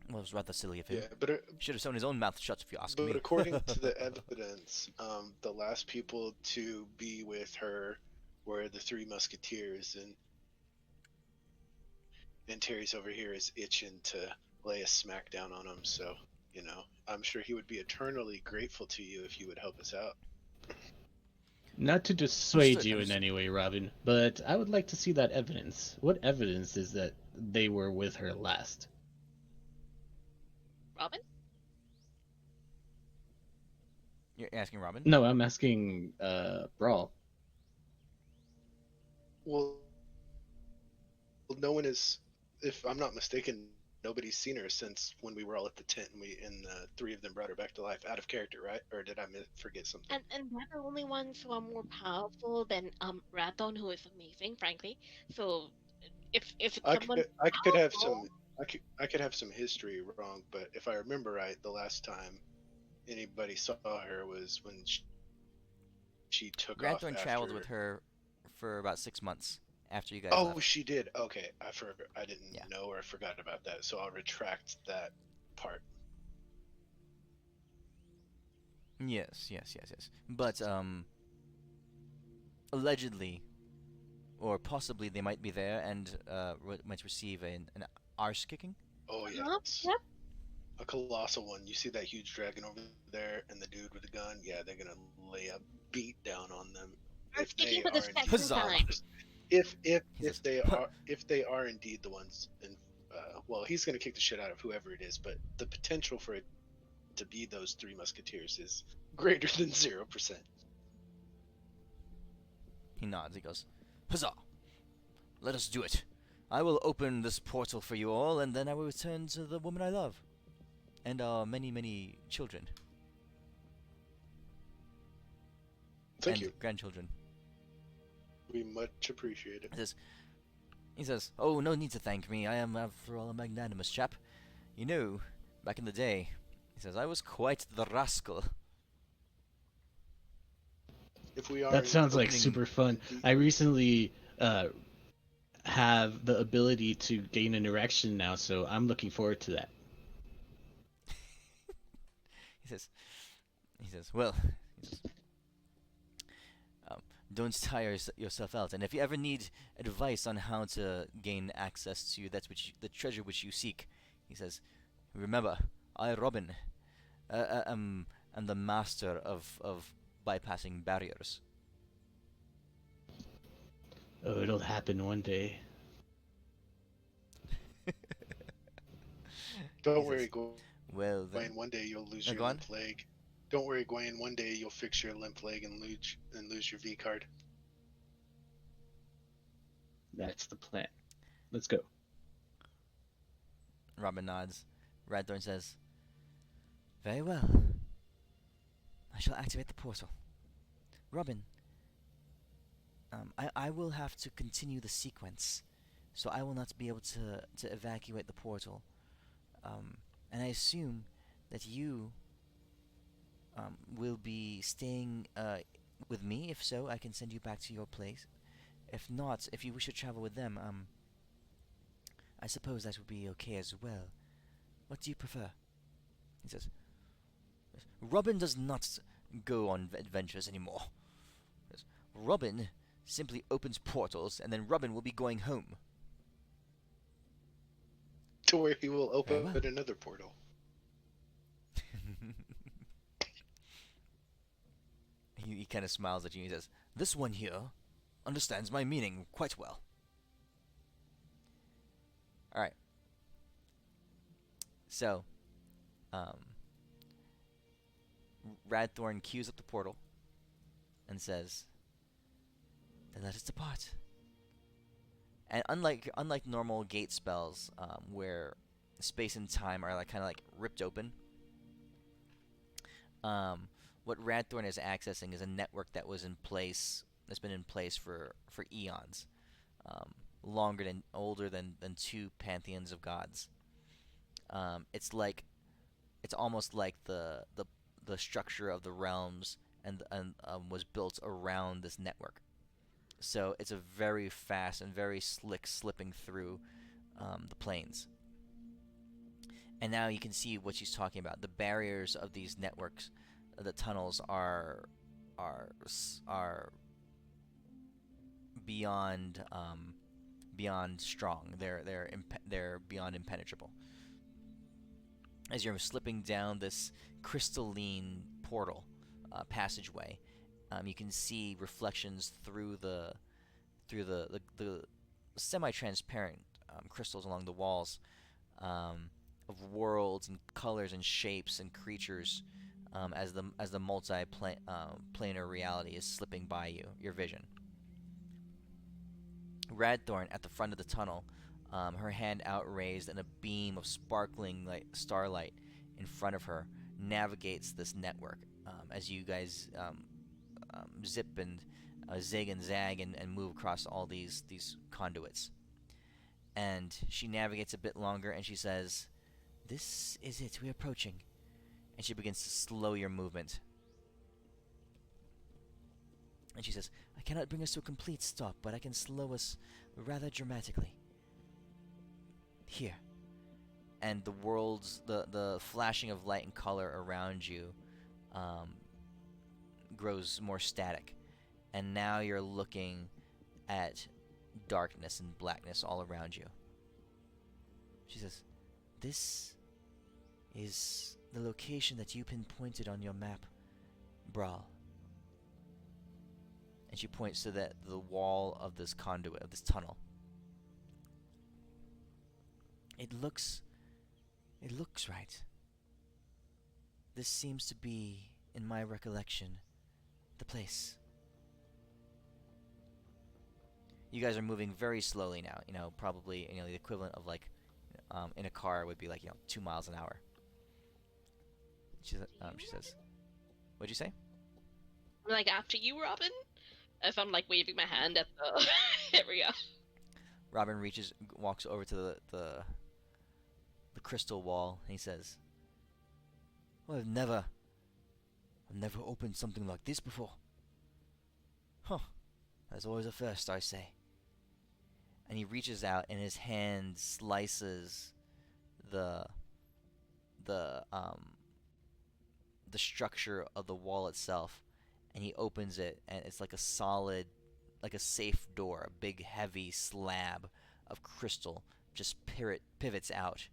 Well, it was rather silly of him. Yeah, but Should have sewn his own mouth shut, if you ask me. according to the evidence, the last people to be with her were the three Musketeers, and Terry's over here is itching to lay a smackdown on him. So, you know, I'm sure he would be eternally grateful to you if you would help us out. Not to dissuade Understood, you in understood. any way, Robin, but I would like to see that evidence. What evidence is that they were with her last? Robin? You're asking Robin? No, I'm asking Brawl. Well, no one is, if I'm not mistaken, nobody's seen her since when we were all at the tent and the three of them brought her back to life out of character, right? Or did I forget something? And they're the only ones who are more powerful than Radon, who is amazing, frankly. So if it's someone I could have powerful, some I could have some history wrong, but if I remember right, the last time anybody saw her was when she took off Radthorn after. traveled with her for about 6 months after you guys Oh, left. she did. Okay, I didn't Yeah. know or I forgot about that, so I'll retract that part. Yes. But, allegedly, or possibly they might be there and might receive an arse kicking. Oh uh-huh, yes. yep. A colossal one. You see that huge dragon over there and the dude with the gun? Yeah, they're gonna lay a beat down on them I'm if speaking they for the are second indeed Huzzah! time. if He says, they are indeed the ones. And well, he's gonna kick the shit out of whoever it is, but the potential for it to be those three musketeers is greater than 0%. He nods. He goes, "Huzzah! Let us do it. I will open this portal for you all, and then I will return to the woman I love, and our many, many children Thank and you. grandchildren." We much appreciate it. He says, "Oh, no need to thank me. I am, after all, a magnanimous chap. You know, back in the day," he says, "I was quite the rascal." If we are That sounds like opening- super fun. I recently have the ability to gain an erection now, so I'm looking forward to that. He says, "Well," he says, "don't tire yourself out, and if you ever need advice on how to gain access to the treasure which you seek," he says, "remember, I, Robin, am the master of bypassing barriers." Oh, it'll happen one day. Don't He worry, says, "Well then, Gwen. One day you'll lose No, your go on. limp leg. Don't worry, Gwen. One day you'll fix your limp leg and lose your V card. That's the plan. Let's go. Robin nods. Radthorn says, "Very well. I shall activate the portal. Robin, I will have to continue the sequence, so I will not be able to evacuate the portal. And I assume that you will be staying with me. If so, I can send you back to your place. If not, if you wish to travel with them, I suppose that would be okay as well. What do you prefer?" He says, "Robin does not go on adventures anymore. Robin simply opens portals, and then Robin will be going home." To where he will open Very well. another portal. He kind of smiles at you and he says, "This one here understands my meaning quite well." Alright. So, Radthorn cues up the portal and says, "Then let us depart." And unlike normal gate spells, where space and time are kind of like ripped open, what Radthorn is accessing is a network that's been in place for eons, older than two pantheons of gods. It's almost like the structure of the realms and was built around this network. So it's a very fast and very slick slipping through the plains. And now you can see what she's talking about. The barriers of these networks, the tunnels are beyond beyond strong. They're beyond impenetrable. As you're slipping down this crystalline portal passageway, you can see reflections through the semi-transparent crystals along the walls of worlds and colors and shapes and creatures as the multi-planar reality is slipping by your vision. Radthorn at the front of the tunnel, her hand outraised, and a beam of sparkling starlight in front of her navigates this network as you guys zip and zig and zag and move across all these conduits. And she navigates a bit longer, and she says, "This is it. We're approaching." And she begins to slow your movement. And she says, "I cannot bring us to a complete stop, but I can slow us rather dramatically. Here." And the flashing of light and color around you grows more static. And now you're looking at darkness and blackness all around you. She says, "This is the location that you pinpointed on your map, Brawl." And she points to the wall of this conduit, of this tunnel. It looks right. This seems to be, in my recollection, the place. You guys are moving very slowly now. Probably the equivalent of in a car would be 2 miles an hour. She says, "What'd you say?" Like after you, Robin. If I'm waving my hand at the area. Robin walks over to the crystal wall, and he says, "Well, I've never opened something like this before. Huh? That's always a first, I say." And he reaches out, and his hand slices the structure of the wall itself, and he opens it, and it's like a solid, like a safe door, a big heavy slab of crystal just pivots out,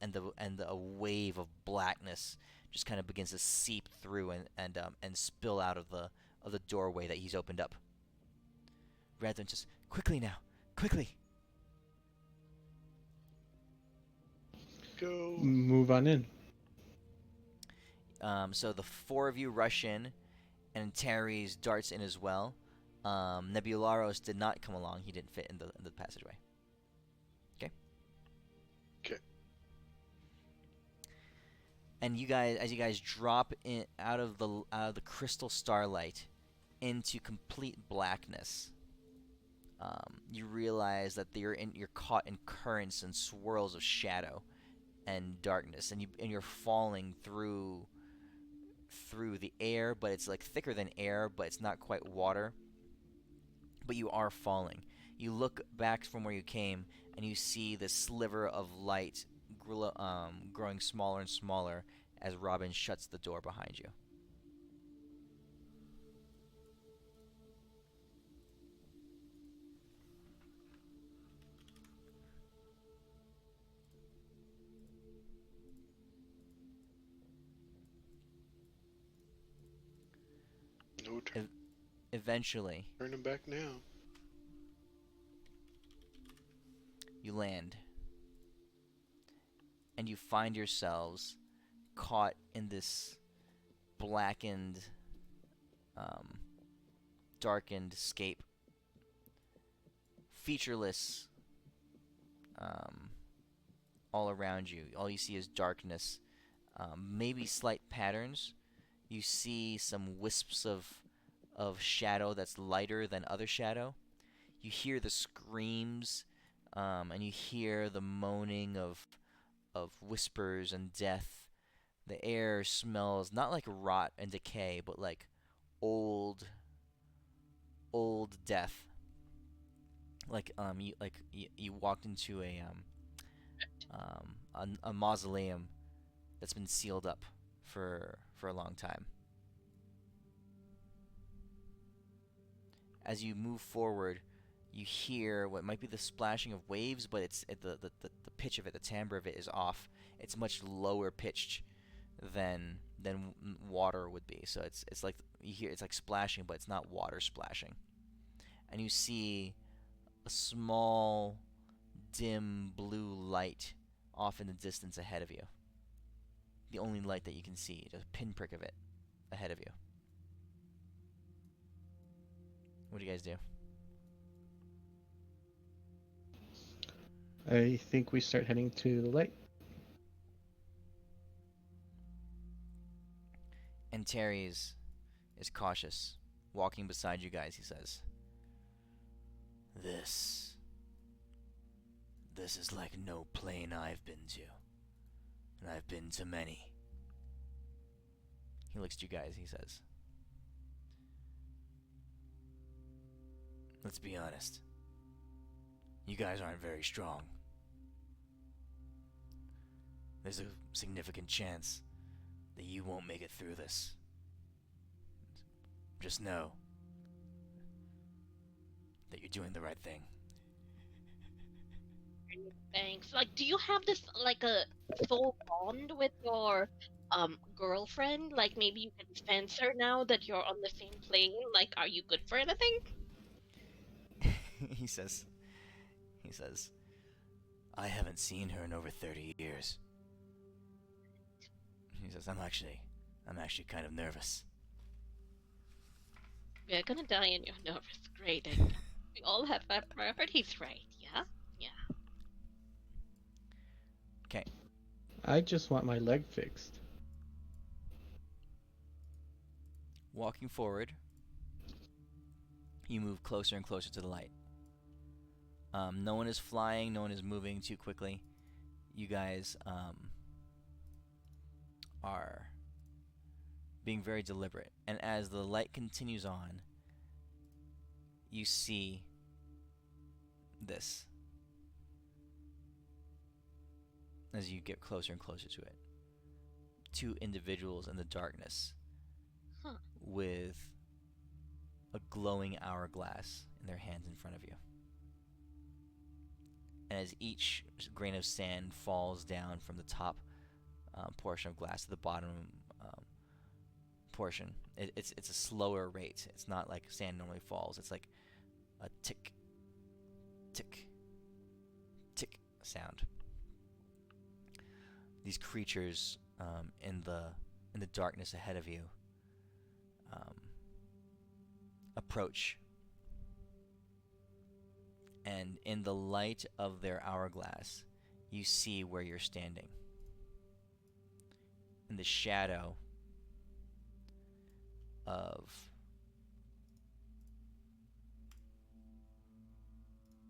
and a wave of blackness just kind of begins to seep through and spill out of the doorway that he's opened up. Rather than just, "Quickly now, quickly!" Go. Move on in. So the four of you rush in, and Terry's darts in as well. Nebularos did not come along; he didn't fit in the passageway. Okay. Okay. And as you guys drop in out of the crystal starlight into complete blackness, you realize that you're caught in currents and swirls of shadow and darkness, and you're falling through the air, but it's thicker than air, but it's not quite water. But you are falling. You look back from where you came, and you see this sliver of light growing smaller and smaller as Robin shuts the door behind you. No Eventually, turning back now. you land, and you find yourselves caught in this blackened, darkened scape, featureless, all around you. All you see is darkness, maybe slight patterns. You see some wisps of shadow that's lighter than other shadow. You hear the screams, and you hear the moaning of whispers and death. The air smells not like rot and decay, but like old old death. Like you walked into a mausoleum that's been sealed up for a long time. As you move forward, you hear what might be the splashing of waves, but it's the pitch of it, the timbre of it is off. It's much lower pitched than water would be. So it's like you hear it's like splashing, but it's not water splashing. And you see a small, dim blue light off in the distance ahead of you. The only light that you can see, just a pinprick of it ahead of you. What do you guys do? I think we start heading to the light. And Terry is cautious, walking beside you guys. He says, This is like no plane I've been to, and I've been to many." He looks at you guys. He says, "Let's be honest. You guys aren't very strong. There's a significant chance that you won't make it through this. Just know that you're doing the right thing." Thanks. Like, do you have this like a soul bond with your girlfriend? Like, maybe you can sense her now that you're on the same plane. Like, are you good for anything? he says, "I haven't seen her in over 30 years. He says, I'm actually kind of nervous." You're gonna die and you're nervous. Great. And we all have that. I heard he's right. Yeah. Yeah. Okay. I just want my leg fixed. Walking forward, you move closer and closer to the light. No one is flying. No one is moving too quickly. You guys are being very deliberate. And as the light continues on, you see this. As you get closer and closer to it, two individuals in the darkness with a glowing hourglass in their hands in front of you. And as each grain of sand falls down from the top portion of glass to the bottom portion, it's a slower rate. It's not like sand normally falls. It's like a tick, tick, tick sound. These creatures in the darkness ahead of you approach, and in the light of their hourglass, you see where you're standing. In the shadow of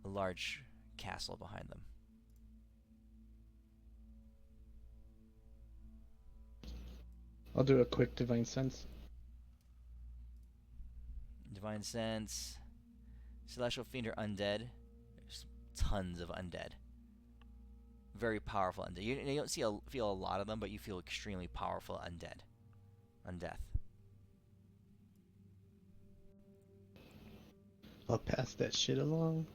a large castle behind them. I'll do a quick divine sense. Divine sense. Celestial fiend or undead. There's tons of undead. Very powerful undead. You don't feel a lot of them, but you feel extremely powerful undead. Undeath. I'll pass that shit along.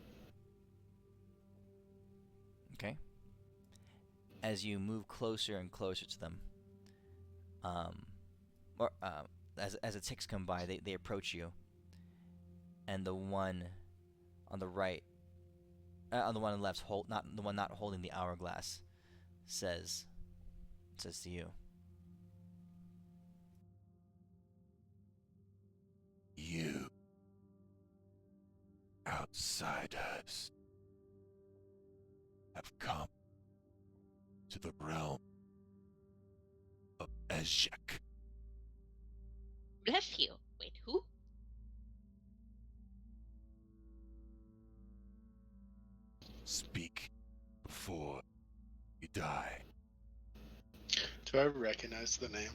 Okay. As you move closer and closer to them, as the ticks come by, they approach you, and the one on the right, on the one on the left, not holding the hourglass, says to you, "You outsiders have come to the realm of Ezek. Bless you. Wait, who? Speak before you die." Do I recognize the name?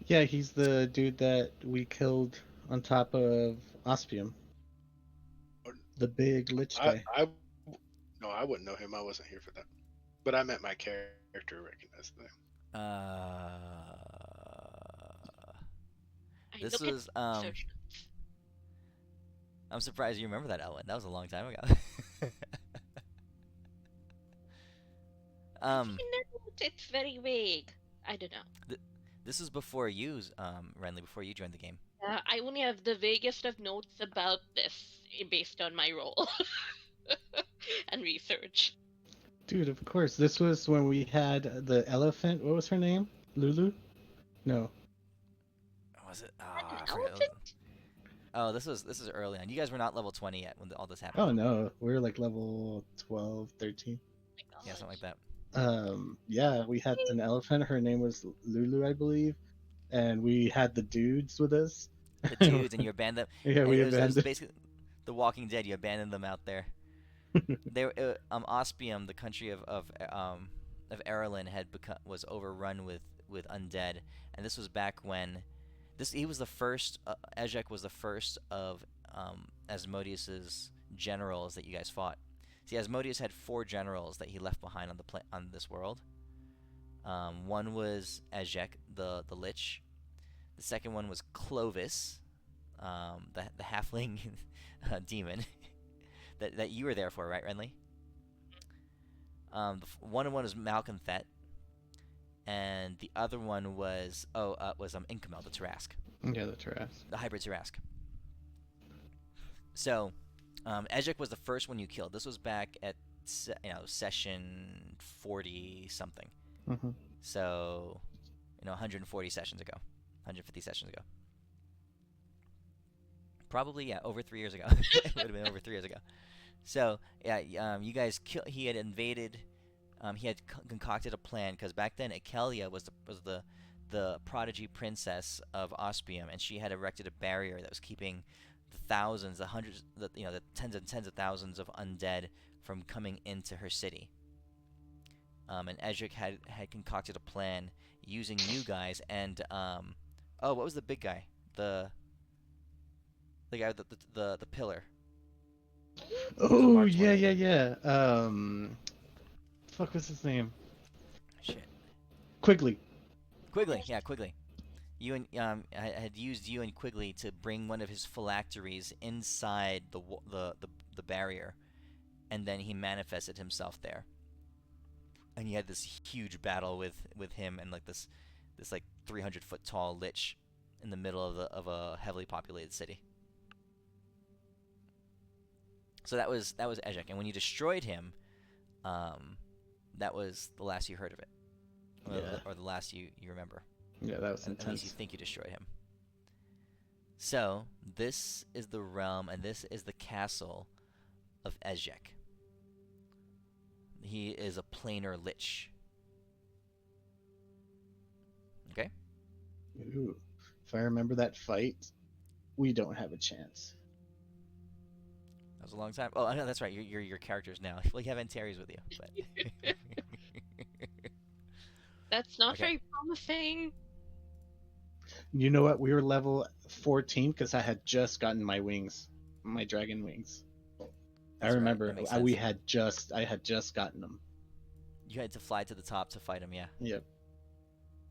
Yeah, he's the dude that we killed on top of Ospium. The big lich I, guy. I, no, I wouldn't know him. I wasn't here for that. But I meant my character recognized the name. Uh, I this look at was search. I'm surprised you remember that, Ellen. That was a long time ago. How do um, you know? It's very vague. I don't know. this is before you, Renly, before you joined the game. I only have the vaguest of notes about this based on my role and research. Dude, of course. This was when we had the elephant. What was her name? Lulu? No. Was it? An I forget. elephant? Oh, this is early on. You guys were not level 20 yet when all this happened. Oh no, we were like level 12, 13. Oh my Yeah, something like that. Yeah, we had an elephant. Her name was Lulu, I believe, and we had the dudes with us. The dudes, and you abandoned them. Yeah, And we it was abandoned. basically The Walking Dead. You abandoned them out there. They were Ospium, the country of Erlin, was overrun with undead, and this was back when he was the first. Ezek was the first of Asmodeus's generals that you guys fought. See, Asmodeus had 4 generals that he left behind on this world. One was Ezek, the Lich. The second one was Clovis, the halfling demon that you were there for, right, Renly? One was Malconthet, and the other one was Inkamel, the Tarask, Yeah, the Tarrasque. the hybrid Tarask. So, Ezek was the first one you killed. This was back at session 40 something. Mm-hmm. So, 140 sessions ago, 150 sessions ago. Probably, yeah, over 3 years ago. It would have been over 3 years ago. So, yeah, you guys he had invaded. He had concocted a plan because back then Akelia was the prodigy princess of Ospium, and she had erected a barrier that was keeping the thousands, the hundreds, the tens and tens of thousands of undead from coming into her city. And Ezek had concocted a plan using you guys and what was the big guy? The guy with the pillar. Oh marked yeah, one. yeah, yeah. Fuck, what's his name? Shit. Quigley. Quigley, yeah, Quigley. You and had used you and Quigley to bring one of his phylacteries inside the barrier, and then he manifested himself there. And you had this huge battle with him and like this like 300-foot tall lich in the middle of a heavily populated city. So that was Ezek, and when you destroyed him, that was the last you heard of it, or the last you remember. Yeah, that was At least you intense. think you destroyed him. So this is the realm, and this is the castle of Ezek. He is a planar lich. Okay. Ooh. If I remember that fight, we don't have a chance. That was a long time. Oh, I know that's right. You're your characters now. Well, you have Antares with you, but That's not Okay. very promising. You know what? We were level 14 because I had just gotten my wings, my dragon wings. That's I right, remember that makes I sense. had just gotten them. You had to fly to the top to fight him, yeah, Yep.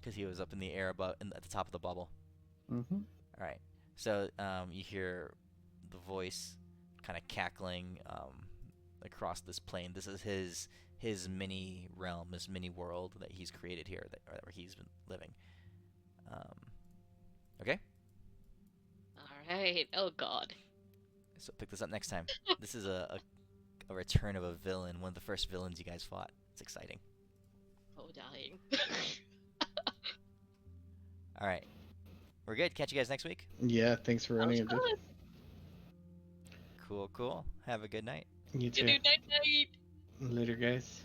because he was up in the air above, at the top of the bubble. Mm-hmm. All right. So you hear the voice kind of cackling across this plane. This is his mini realm, his mini world that he's created here, where he's been living. Okay. All right. Oh God. So pick this up next time. This is a return of a villain, one of the first villains you guys fought. It's exciting. Oh, dying. All right. We're good. Catch you guys next week. Yeah. Thanks for running it. Dude. Cool. Have a good night. You You too. do night night. Later, guys.